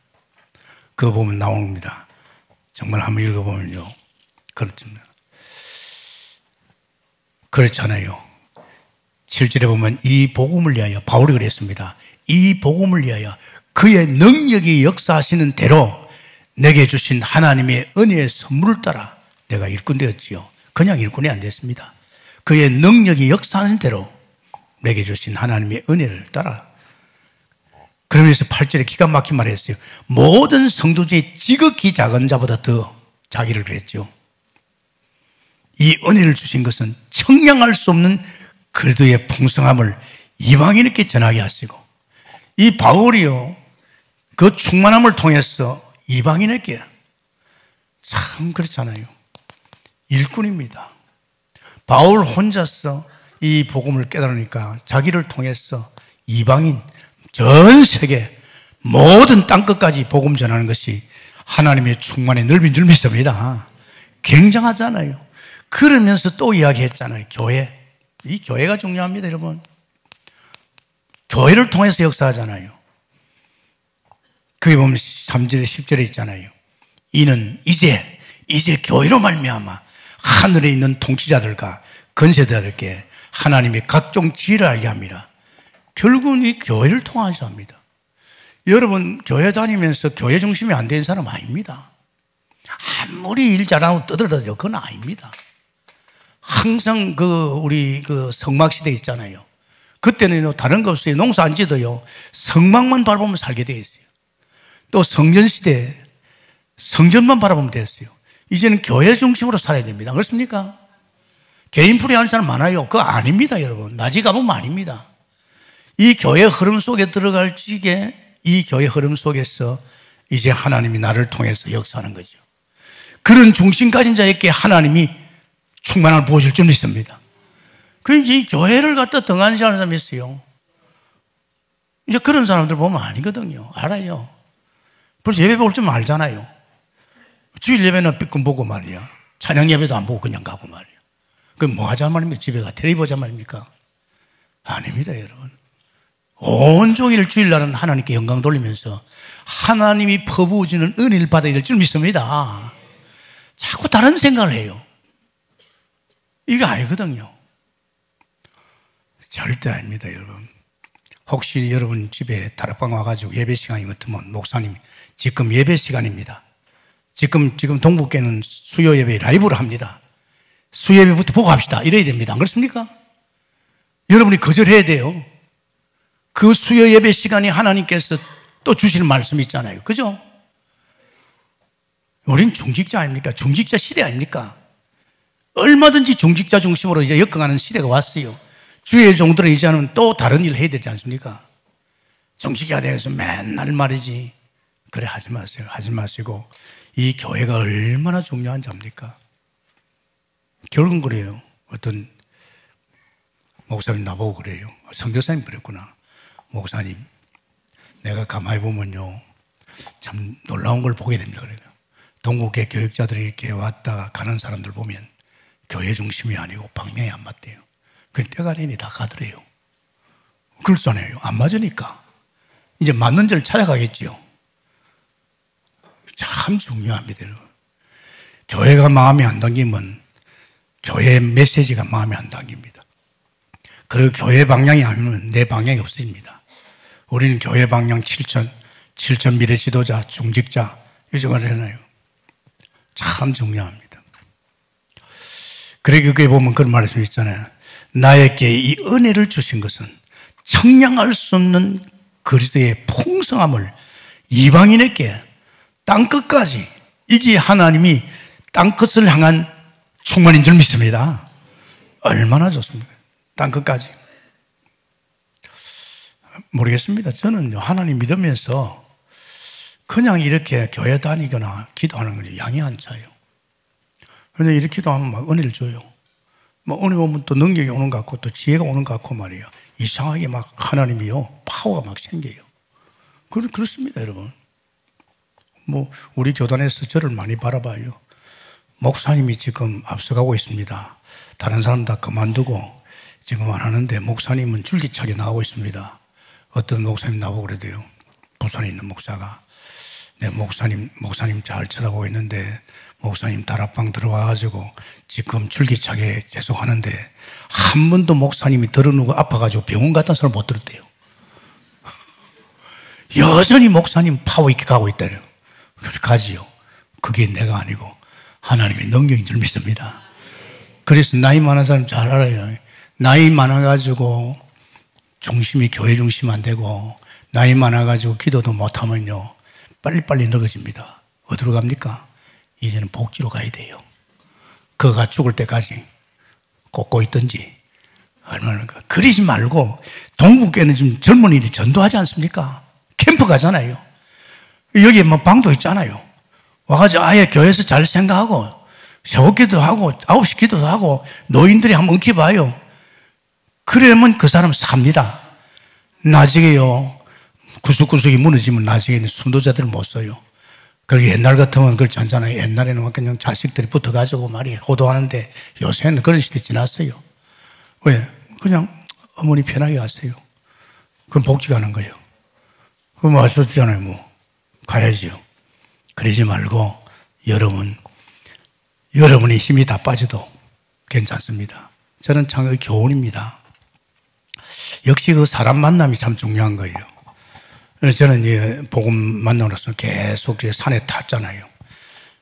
그거 보면 나옵니다. 정말 한번 읽어보면요. 그렇잖아요. 7절에 보면 이 복음을 위하여, 바울이 그랬습니다. 이 복음을 위하여 그의 능력이 역사하시는 대로 내게 주신 하나님의 은혜의 선물을 따라 내가 일꾼 되었지요. 그냥 일꾼이 안 됐습니다. 그의 능력이 역사하는 대로 내게 주신 하나님의 은혜를 따라. 그러면서 8절에 기가 막힌 말을 했어요. 모든 성도 중에 지극히 작은 자보다 더 자기를 그랬죠. 이 은혜를 주신 것은 청량할 수 없는 그리스도의 풍성함을 이방인에게 전하게 하시고, 이 바울이요, 그 충만함을 통해서 이방인에게, 참 그렇잖아요. 일꾼입니다. 바울 혼자서 이 복음을 깨달으니까 자기를 통해서 이방인, 전 세계 모든 땅끝까지 복음 전하는 것이 하나님의 충만의 넓인 줄 믿습니다. 굉장하잖아요. 그러면서 또 이야기했잖아요. 교회. 이 교회가 중요합니다, 여러분. 교회를 통해서 역사하잖아요. 그게 보면 3절에 10절에 있잖아요. 이는 이제 교회로 말미암아 하늘에 있는 통치자들과 건세자들께 하나님의 각종 지혜를 알게 합니다. 결국은 이 교회를 통해서 합니다. 여러분, 교회 다니면서 교회 중심이 안 된 사람 아닙니다. 아무리 일 잘하고 떠들어도 그건 아닙니다. 항상 우리 성막시대 있잖아요. 그때는 다른 거 없어요. 농사 안 짓어요. 성막만 바라보면 살게 돼 있어요. 또 성전시대, 성전만 바라보면 됐어요. 이제는 교회 중심으로 살아야 됩니다. 그렇습니까? 개인 프리하는 사람 많아요. 그거 아닙니다, 여러분. 나지 가보면 아닙니다. 이 교회 흐름 속에 들어갈 적에 이 교회 흐름 속에서 이제 하나님이 나를 통해서 역사하는 거죠. 그런 중심 가진 자에게 하나님이 충만함을 보여줄 줄 믿습니다. 이 교회를 갖다 등한시하는 사람이 있어요. 이제 그런 사람들 보면 아니거든요. 알아요. 벌써 예배 볼 줄 알잖아요. 주일 예배는 삐끔 보고 말이야. 찬양 예배도 안 보고 그냥 가고 말이야. 그럼 뭐 하자 말입니까? 집에 가 텔레비 보자 말입니까? 아닙니다, 여러분. 온종일 주일날은 하나님께 영광 돌리면서 하나님이 퍼부어지는 은혜를 받아야 될 줄 믿습니다. 자꾸 다른 생각을 해요. 이거 아니거든요. 절대 아닙니다, 여러분. 혹시 여러분 집에 다락방 와가지고 예배 시간이 같으면 목사님 지금 예배 시간입니다. 지금 동북교회는 수요 예배 라이브로 합니다. 수요 예배부터 보고 합시다. 이래야 됩니다. 안 그렇습니까? 여러분이 거절해야 돼요. 그 수요 예배 시간이 하나님께서 또 주시는 말씀이 있잖아요. 그죠? 우린 중직자 아닙니까? 중직자 시대 아닙니까? 얼마든지 중직자 중심으로 이제 엮어가는 시대가 왔어요. 주의 종들은 이제는 또 다른 일을 해야 되지 않습니까? 중직자에 대해서 맨날 말이지. 그래, 하지 마세요. 하지 마시고. 이 교회가 얼마나 중요한지 압니까? 결국은 그래요. 어떤 목사님 나보고 그래요. 선교사님 그랬구나. 목사님, 내가 가만히 보면요, 참 놀라운 걸 보게 됩니다. 그래요. 동국계 교육자들이 이렇게 왔다가 가는 사람들 보면 교회 중심이 아니고 방향이 안 맞대요. 그 때가 되니 다 가더래요. 그렇잖아요. 안 맞으니까. 이제 맞는 데를 찾아가겠지요. 참 중요합니다. 교회가 마음에 안 당기면 교회 메시지가 마음에 안 당깁니다. 그리고 교회 방향이 아니면 내 방향이 없어집니다. 우리는 교회 방향 7천 미래 지도자, 중직자 이쪽을 해놔요. 참 중요합니다. 그래, 그게 보면 그런 말씀이 있잖아요. 나에게 이 은혜를 주신 것은 청량할 수 없는 그리스도의 풍성함을 이방인에게 땅끝까지, 이게 하나님이 땅끝을 향한 충만인 줄 믿습니다. 얼마나 좋습니까? 땅끝까지. 모르겠습니다. 저는 하나님 믿으면서 그냥 이렇게 교회 다니거나 기도하는 건 양이 안 차요. 그런데 이렇게 기도하면 막 은혜를 줘요. 뭐 은혜 오면 또 능력이 오는 것 같고 또 지혜가 오는 것 같고 말이에요. 이상하게 막 하나님이요, 파워가 막 생겨요. 그렇습니다, 여러분. 뭐 우리 교단에서 저를 많이 바라봐요. 목사님이 지금 앞서가고 있습니다. 다른 사람 다 그만두고 지금 안 하는데 목사님은 줄기차게 나오고 있습니다. 어떤 목사님 나보고 그래도요, 부산에 있는 목사가, 네, 목사님 잘 쳐다보고 있는데 목사님 다락방 들어와가지고 지금 줄기차게 계속하는데 한 번도 목사님이 들어누고 아파가지고 병원 갔다는 사람 못 들었대요. 여전히 목사님 파워 있게 가고 있다요. 가지요. 그게 내가 아니고 하나님의 능력인 줄 믿습니다. 그래서 나이 많은 사람 잘 알아요. 나이 많아가지고 중심이 교회 중심 안 되고 나이 많아가지고 기도도 못하면요, 빨리빨리 늙어집니다. 어디로 갑니까? 이제는 복지로 가야 돼요. 그가 죽을 때까지 꽂고 있든지 얼마나. 그러지 말고 동국교회는 지금 젊은이들이 전도하지 않습니까? 캠프 가잖아요. 여기에 뭐 방도 있잖아요. 와가지고 아예 교회에서 잘 생각하고 새벽기도 하고 9시 기도도 하고 노인들이 한번 엉켜봐요. 그러면 그 사람 삽니다. 나중에요, 구석구석이 무너지면 나중에는 순도자들 못 써요. 그리고 옛날 같으면 그렇지 않잖아요. 옛날에는 막 그냥 자식들이 붙어가지고 말이 호도하는데 요새는 그런 시대 지났어요. 왜? 그냥 어머니 편하게 가세요. 그럼 복지 가는 거예요. 그럼 맞췄잖아요. 뭐 가야지요. 그러지 말고 여러분이 힘이 다 빠져도 괜찮습니다. 저는 참 교훈입니다. 역시 그 사람 만남이 참 중요한 거예요. 저는 이제 복음 만나면서 계속 산에 탔잖아요.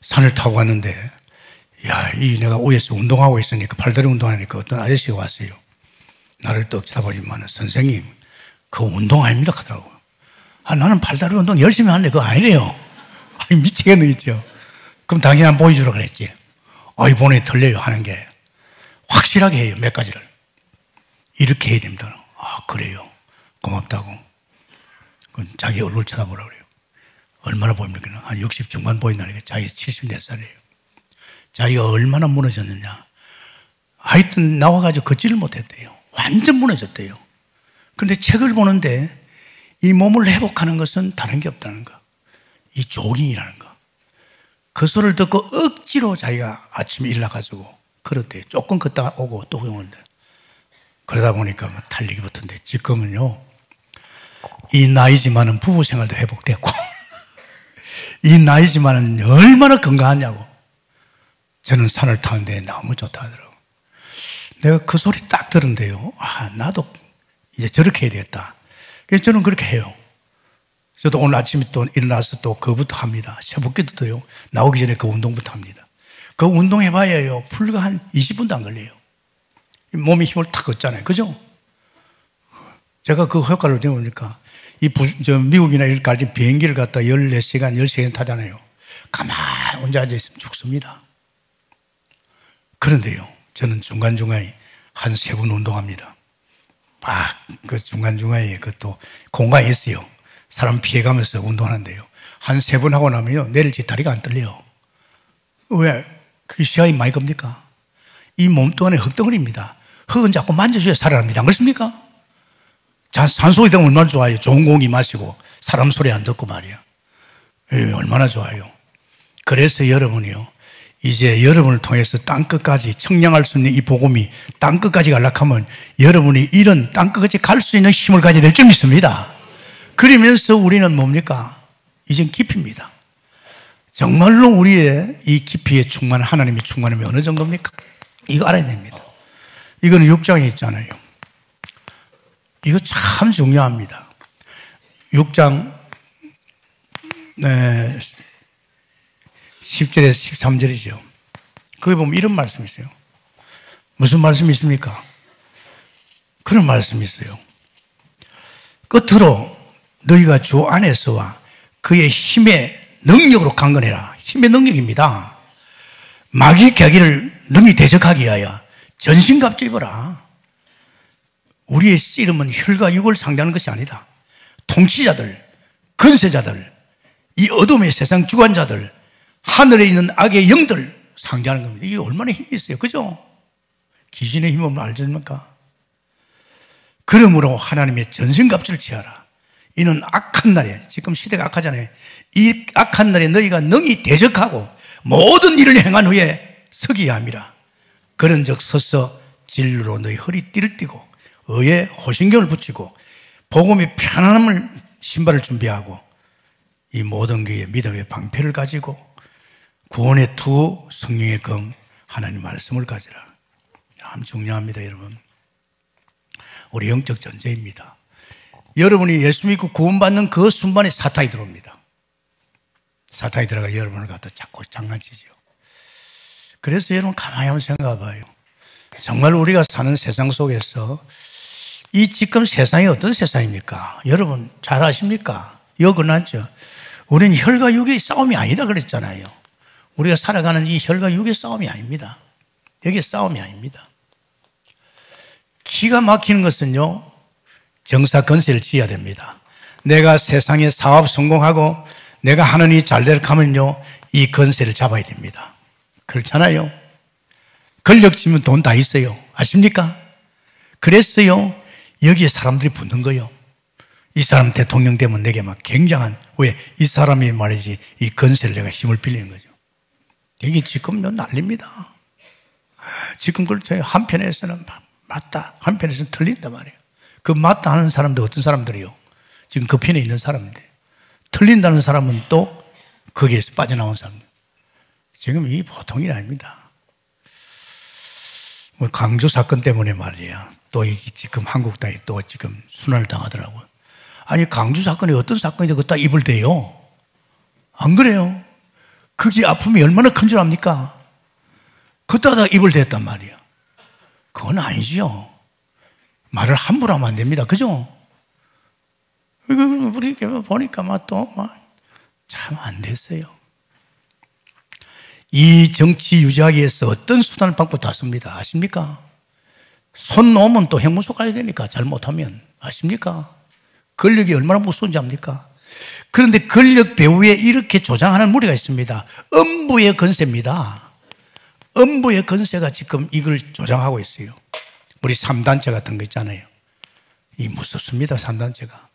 산을 타고 갔는데, 야, 내가 위에서 운동하고 있으니까, 팔다리 운동하니까 어떤 아저씨가 왔어요. 나를 떡 쳐다보지만, 선생님, 그거 운동 아닙니다 하더라고요. 나는 팔다리 운동 열심히 하는데 그거 아니래요. 미치겠네, 있죠. 그럼 당신 한번 보여주라 그랬지. 보내 틀려요, 하는 게. 확실하게 해요. 몇 가지를. 이렇게 해야 됩니다. 아, 그래요. 고맙다고. 그건 자기 얼굴 쳐다보라고 그래요. 얼마나 보입니까? 한 60 중반 보인다니까. 자기 74살이에요. 자기가 얼마나 무너졌느냐. 하여튼 나와가지고 걷지를 못했대요. 완전 무너졌대요. 그런데 책을 보는데 이 몸을 회복하는 것은 다른 게 없다는 거. 이 조깅이라는 거. 그 소리를 듣고 억지로 자기가 아침에 일어나가지고 걸었대요. 조금 걷다가 오고 또 오는데. 그러다 보니까 뭐 달리기 붙었는데 지금은요, 이 나이지만은 부부 생활도 회복됐고, 이 나이지만은 얼마나 건강하냐고. 저는 산을 타는데 너무 좋다 하더라고. 내가 그 소리 딱 들은데요. 아, 나도 이제 저렇게 해야 되겠다. 그래서 저는 그렇게 해요. 저도 오늘 아침에 또 일어나서 또 그거부터 합니다. 새벽기도 또요. 나오기 전에 그 운동부터 합니다. 그 운동해봐야요. 불과 한 20분도 안 걸려요. 몸에 힘을 탁 얻잖아요. 그죠? 제가 그 효과를 내보니까 미국이나 이렇게 비행기를 갖다 14시간, 10시간 타잖아요. 가만히 혼자 앉아있으면 죽습니다. 그런데요, 저는 중간중간에 한 3분 운동합니다. 그 중간중간에 그것도 공간이 있어요. 사람 피해가면서 운동하는데요. 한 3분 하고 나면요, 내릴지 다리가 안 떨려요. 왜? 그게 시간이 많이 겁니까? 이 몸 동안에 흙덩어리입니다. 흙은 자꾸 만져줘야 살아납니다. 안 그렇습니까? 산소리 되면 얼마나 좋아요. 좋은 공기 마시고 사람 소리 안 듣고 말이야. 얼마나 좋아요. 그래서 여러분이요, 이제 여러분을 통해서 땅끝까지 청량할 수 있는 이 복음이 땅끝까지 가려고 하면 여러분이 이런 땅끝까지 갈 수 있는 힘을 가져야 될 줄 믿습니다. 그러면서 우리는 뭡니까? 이젠 깊이입니다. 정말로 우리의 이 깊이에 충만한 하나님의 충만함이 어느 정도입니까? 이거 알아야 됩니다. 이거는 6장에 있잖아요. 이거 참 중요합니다. 6장 10절에서 13절이죠. 거기 보면 이런 말씀이 있어요. 무슨 말씀이 있습니까? 그런 말씀이 있어요. 끝으로 너희가 주 안에서와 그의 힘의 능력으로 강건해라. 힘의 능력입니다. 마귀의 계기를 능히 대적하기 위하여 전신갑주 입어라. 우리의 씨름은 혈과 육을 상대하는 것이 아니다. 통치자들, 권세자들, 이 어둠의 세상 주관자들, 하늘에 있는 악의 영들 상대하는 겁니다. 이게 얼마나 힘이 있어요. 그죠? 귀신의 힘 없는 알십니까? 그러므로 하나님의 전신갑주를 취하라. 이는 악한 날에, 지금 시대가 악하잖아요. 이 악한 날에 너희가 능히 대적하고 모든 일을 행한 후에 서기야 함이라. 그런 적 서서 진리로 너희 허리띠를 띠고 의에 호신경을 붙이고 복음의 편안함을 신발을 준비하고 이 모든 교회의 믿음의 방패를 가지고 구원의 투 성령의 금 하나님 말씀을 가지라. 참 중요합니다. 여러분, 우리 영적 전쟁입니다. 여러분이 예수 믿고 구원받는 그 순간에 사탄이 들어옵니다. 사탄이 들어가 여러분을 갖다 자꾸 장난치죠. 그래서 여러분 가만히 한번 생각해 봐요. 정말 우리가 사는 세상 속에서 이 지금 세상이 어떤 세상입니까? 여러분 잘 아십니까? 여건하죠. 우리는 혈과 육의 싸움이 아니다 그랬잖아요. 우리가 살아가는 이 혈과 육의 싸움이 아닙니다. 여기에 싸움이 아닙니다. 기가 막히는 것은요, 정사 건세를 지어야 됩니다. 내가 세상에 사업 성공하고 내가 하는 일이 잘 되려고 하면요, 이 건세를 잡아야 됩니다. 그렇잖아요. 권력 지면 돈 다 있어요. 아십니까? 그랬어요. 여기에 사람들이 붙는 거예요. 이 사람 대통령 되면 내게 막 굉장한, 왜? 이 사람이 말이지, 이 건세를 내가 힘을 빌리는 거죠. 이게 지금 난립니다. 지금 그렇죠. 한편에서는 맞다, 한편에서는 틀린단 말이에요. 그 맞다 하는 사람도 어떤 사람들이요? 지금 그 편에 있는 사람인데, 틀린다는 사람은 또 거기에서 빠져나온 사람. 지금 이 보통이 아닙니다. 뭐 강조 사건 때문에 말이야. 또 이게 지금 한국 땅이 또 지금 순환을 당하더라고요. 아니, 강주 사건이 어떤 사건인지 그거 다 입을 대요. 안 그래요? 그게 아픔이 얼마나 큰 줄 압니까? 그따 다 입을 댔단 말이야. 그건 아니지요. 말을 함부로 하면 안 됩니다. 그죠? 우리 보니까 또 참 안 됐어요. 이 정치 유지하기 위해서 어떤 수단을 방법 다 씁니다. 아십니까? 손 놓으면 또 형무소 가야 되니까 잘못하면. 아십니까? 권력이 얼마나 무서운지 압니까? 그런데 권력 배후에 이렇게 조장하는 무리가 있습니다. 음부의 건세입니다. 음부의 건세가 지금 이걸 조장하고 있어요. 우리 3단체 같은 거 있잖아요. 이 무섭습니다. 3단체가.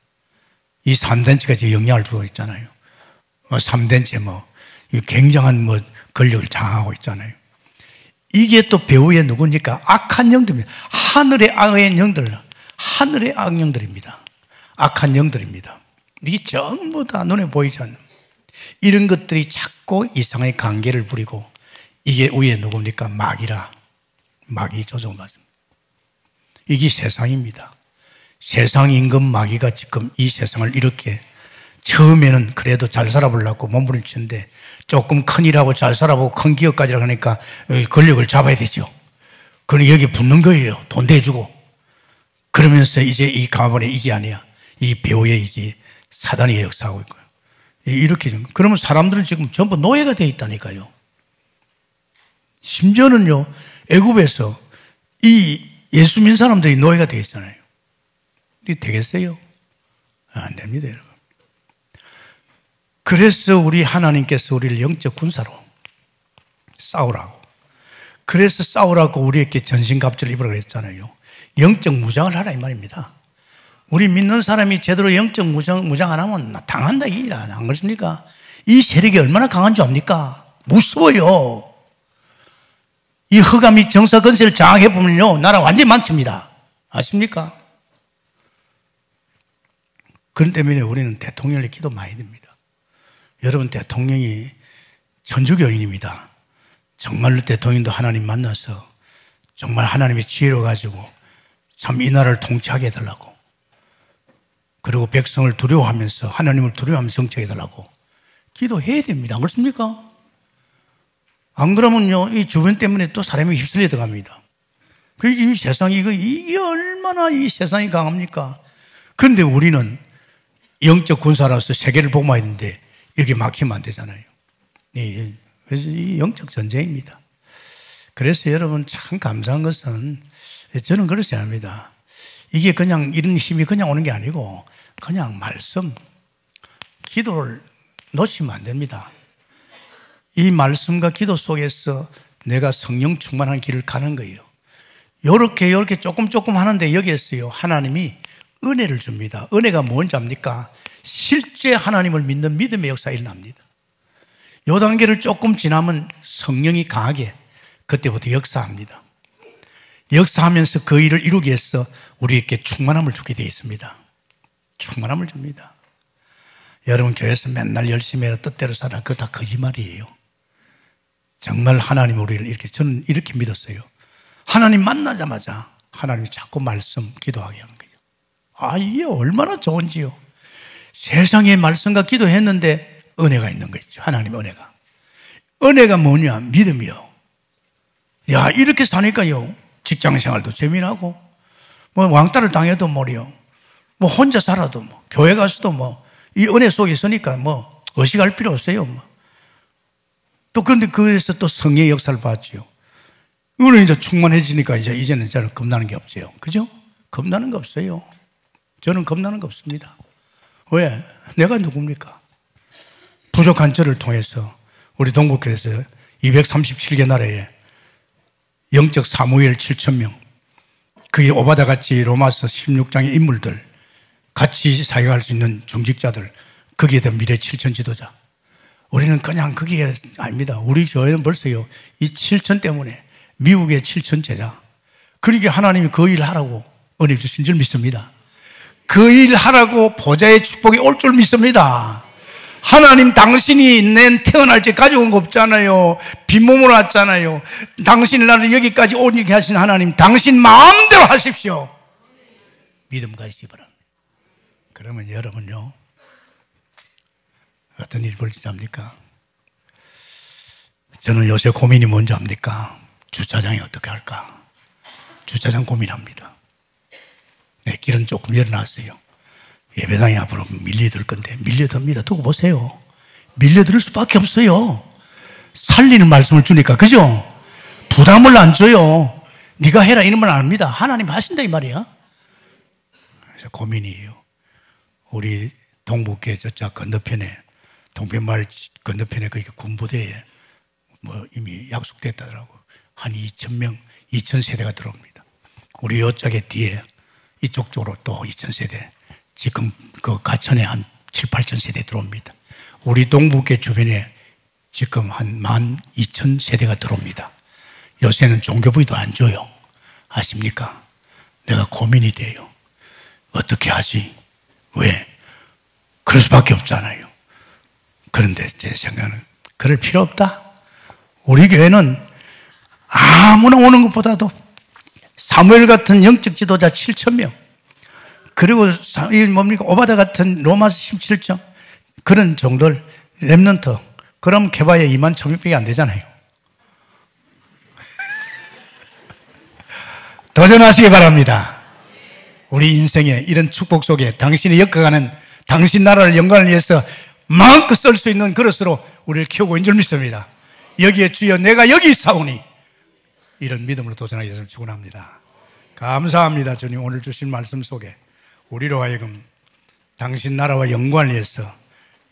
이 3단체가 지금 영향을 주고 있잖아요. 3단체 굉장한 권력을 장악하고 있잖아요. 이게 또 배후에 누구니까? 악한 영들입니다. 하늘의 악의 영들, 하늘의 악령들입니다. 악한 영들입니다. 이게 전부 다 눈에 보이지 않는 이런 것들이 자꾸 이상의 관계를 부리고 이게 위에 누굽니까? 마귀라. 마귀 조종받습니다. 이게 세상입니다. 세상 임금 마귀가 지금 이 세상을 이렇게 처음에는 그래도 잘 살아보려고 몸부림치는데 조금 큰 일하고 잘 살아보고 큰 기업까지라고 하니까 권력을 잡아야 되죠. 그럼 여기 붙는 거예요. 돈 대주고. 그러면서 이제 이 가만히 이게 아니야. 이 배후에 이게 사단이 역사하고 있고요. 이렇게. 그러면 사람들은 지금 전부 노예가 되어 있다니까요. 심지어는요, 애굽에서 이 예수 믿는 사람들이 노예가 되어 있잖아요. 이게 되겠어요? 안 됩니다, 여러분. 그래서 우리 하나님께서 우리를 영적 군사로 싸우라고. 그래서 싸우라고 우리에게 전신갑주를 입으라고 그랬잖아요. 영적 무장을 하라 이 말입니다. 우리 믿는 사람이 제대로 영적 무장 안 하면 당한다 이게 안 그렇습니까? 이 세력이 얼마나 강한 줄 압니까? 무서워요. 이 허감이 정사 건세를 장악해 보면요, 나라 완전히 망칩니다. 아십니까? 그런 때문에 우리는 대통령을 기도 많이 드립니다. 여러분, 대통령이 천주교인입니다. 정말로 대통령도 하나님 만나서 정말 하나님의 지혜로 가지고 참 이 나라를 통치하게 해달라고, 그리고 백성을 두려워하면서 하나님을 두려워하면서 정치해 달라고 기도해야 됩니다. 안 그렇습니까? 안 그러면요, 이 주변 때문에 또 사람이 휩쓸려 들어갑니다. 그러니까 이 세상이 이게 얼마나 이 세상이 강합니까? 그런데 우리는 영적 군사로서 세계를 복음해야 되는데 여기 막히면 안 되잖아요. 그래서 이 영적 전쟁입니다. 그래서 여러분 참 감사한 것은 저는 그렇게 생각합니다. 이게 그냥 이런 힘이 그냥 오는 게 아니고 그냥 말씀, 기도를 놓치면 안 됩니다. 이 말씀과 기도 속에서 내가 성령 충만한 길을 가는 거예요. 요렇게 조금 하는데 여기에서요, 하나님이 은혜를 줍니다. 은혜가 뭔지 압니까? 실제 하나님을 믿는 믿음의 역사가 일어납니다. 요 단계를 조금 지나면 성령이 강하게 그때부터 역사합니다. 역사하면서 그 일을 이루기 위해서 우리에게 충만함을 주게 되어 있습니다. 충만함을 줍니다. 여러분, 교회에서 맨날 열심히 해라, 뜻대로 살아, 그거 다 거짓말이에요. 정말 하나님 우리를 이렇게, 저는 이렇게 믿었어요. 하나님 만나자마자 하나님이 자꾸 말씀, 기도하게 하는 거예요. 아, 이게 얼마나 좋은지요. 세상에 말씀과 기도했는데 은혜가 있는 거죠. 하나님 은혜가. 은혜가 뭐냐? 믿음이요. 야, 이렇게 사니까요, 직장 생활도 재미나고, 왕따를 당해도 뭐래요. 혼자 살아도 교회 가서도 이 은혜 속에 있으니까 의식할 필요 없어요. 또 그런데 그에서 또 성령의 역사를 봤지요. 이거는 이제 충만해지니까 이제는 저는 겁나는 게 없어요. 그죠? 겁나는 거 없어요. 저는 겁나는 거 없습니다. 왜? 내가 누굽니까? 부족한 저를 통해서 우리 동국교회에서 237개 나라에 영적 사무엘 7,000명, 그게 오바다 같이 로마서 16장의 인물들, 같이 사역할 수 있는 중직자들, 거기에 대한 미래 7천 지도자. 우리는 그냥 그게 아닙니다. 우리 교회는 벌써요, 이 7천 때문에 미국의 7천 제자, 그러니까 하나님이 그 일 하라고 은혜 주신 줄 믿습니다. 그 일 하라고 보좌의 축복이 올 줄 믿습니다. 하나님, 당신이 낸 태어날 때 가져온 거 없잖아요. 빈몸으로 왔잖아요. 당신이 나를 여기까지 오게 하신 하나님, 당신 마음대로 하십시오. 믿음 가지시 바랍니다. 그러면 여러분요, 어떤 일이 벌어지지 압니까? 저는 요새 고민이 뭔지 압니까? 주차장이 어떻게 할까? 주차장 고민합니다. 네, 길은 조금 열어놨어요. 예배당이 앞으로 밀려들 건데, 밀려듭니다. 두고 보세요. 밀려들 수밖에 없어요. 살리는 말씀을 주니까, 그죠? 부담을 안 줘요. 네가 해라 이런 말 안 합니다. 하나님 하신다 이 말이야. 그래서 고민이에요. 우리 동북계 저쪽 건너편에, 동편마을 건너편에 그 군부대에 뭐 이미 약속됐다더라고. 한 2,000명, 2,000세대가 들어옵니다. 우리 요쪽에 뒤에 이쪽 쪽으로 또 2,000세대, 지금 그 가천에 한 7, 8,000세대 들어옵니다. 우리 동북계 주변에 지금 한 12,000세대가 들어옵니다. 요새는 종교부위도 안 줘요. 아십니까? 내가 고민이 돼요. 어떻게 하지? 왜? 그럴 수밖에 없잖아요. 그런데 제 생각은 그럴 필요 없다. 우리 교회는 아무나 오는 것보다도 사무엘 같은 영적 지도자 7,000명, 그리고 오바다 같은 로마서 17장 그런 정도를 렘넌트, 그럼 개바에 21,000명밖에 안 되잖아요. 도전하시기 바랍니다. 우리 인생에 이런 축복 속에 당신이 엮어가는 당신 나라를 영광을 위해서 마음껏 쓸 수 있는 그릇으로 우리를 키우고 있는 줄 믿습니다. 여기에 주여 내가 여기 있사오니, 이런 믿음으로 도전하기 위해서 축원합니다. 감사합니다. 주님, 오늘 주신 말씀 속에 우리로 하여금 당신 나라와 영광을 위해서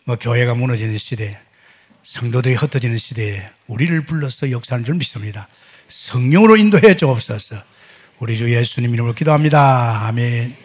뭐 교회가 무너지는 시대, 성도들이 흩어지는 시대에 우리를 불러서 역사하는 줄 믿습니다. 성령으로 인도해 주옵소서. 우리 주 예수님 이름으로 기도합니다. 아멘.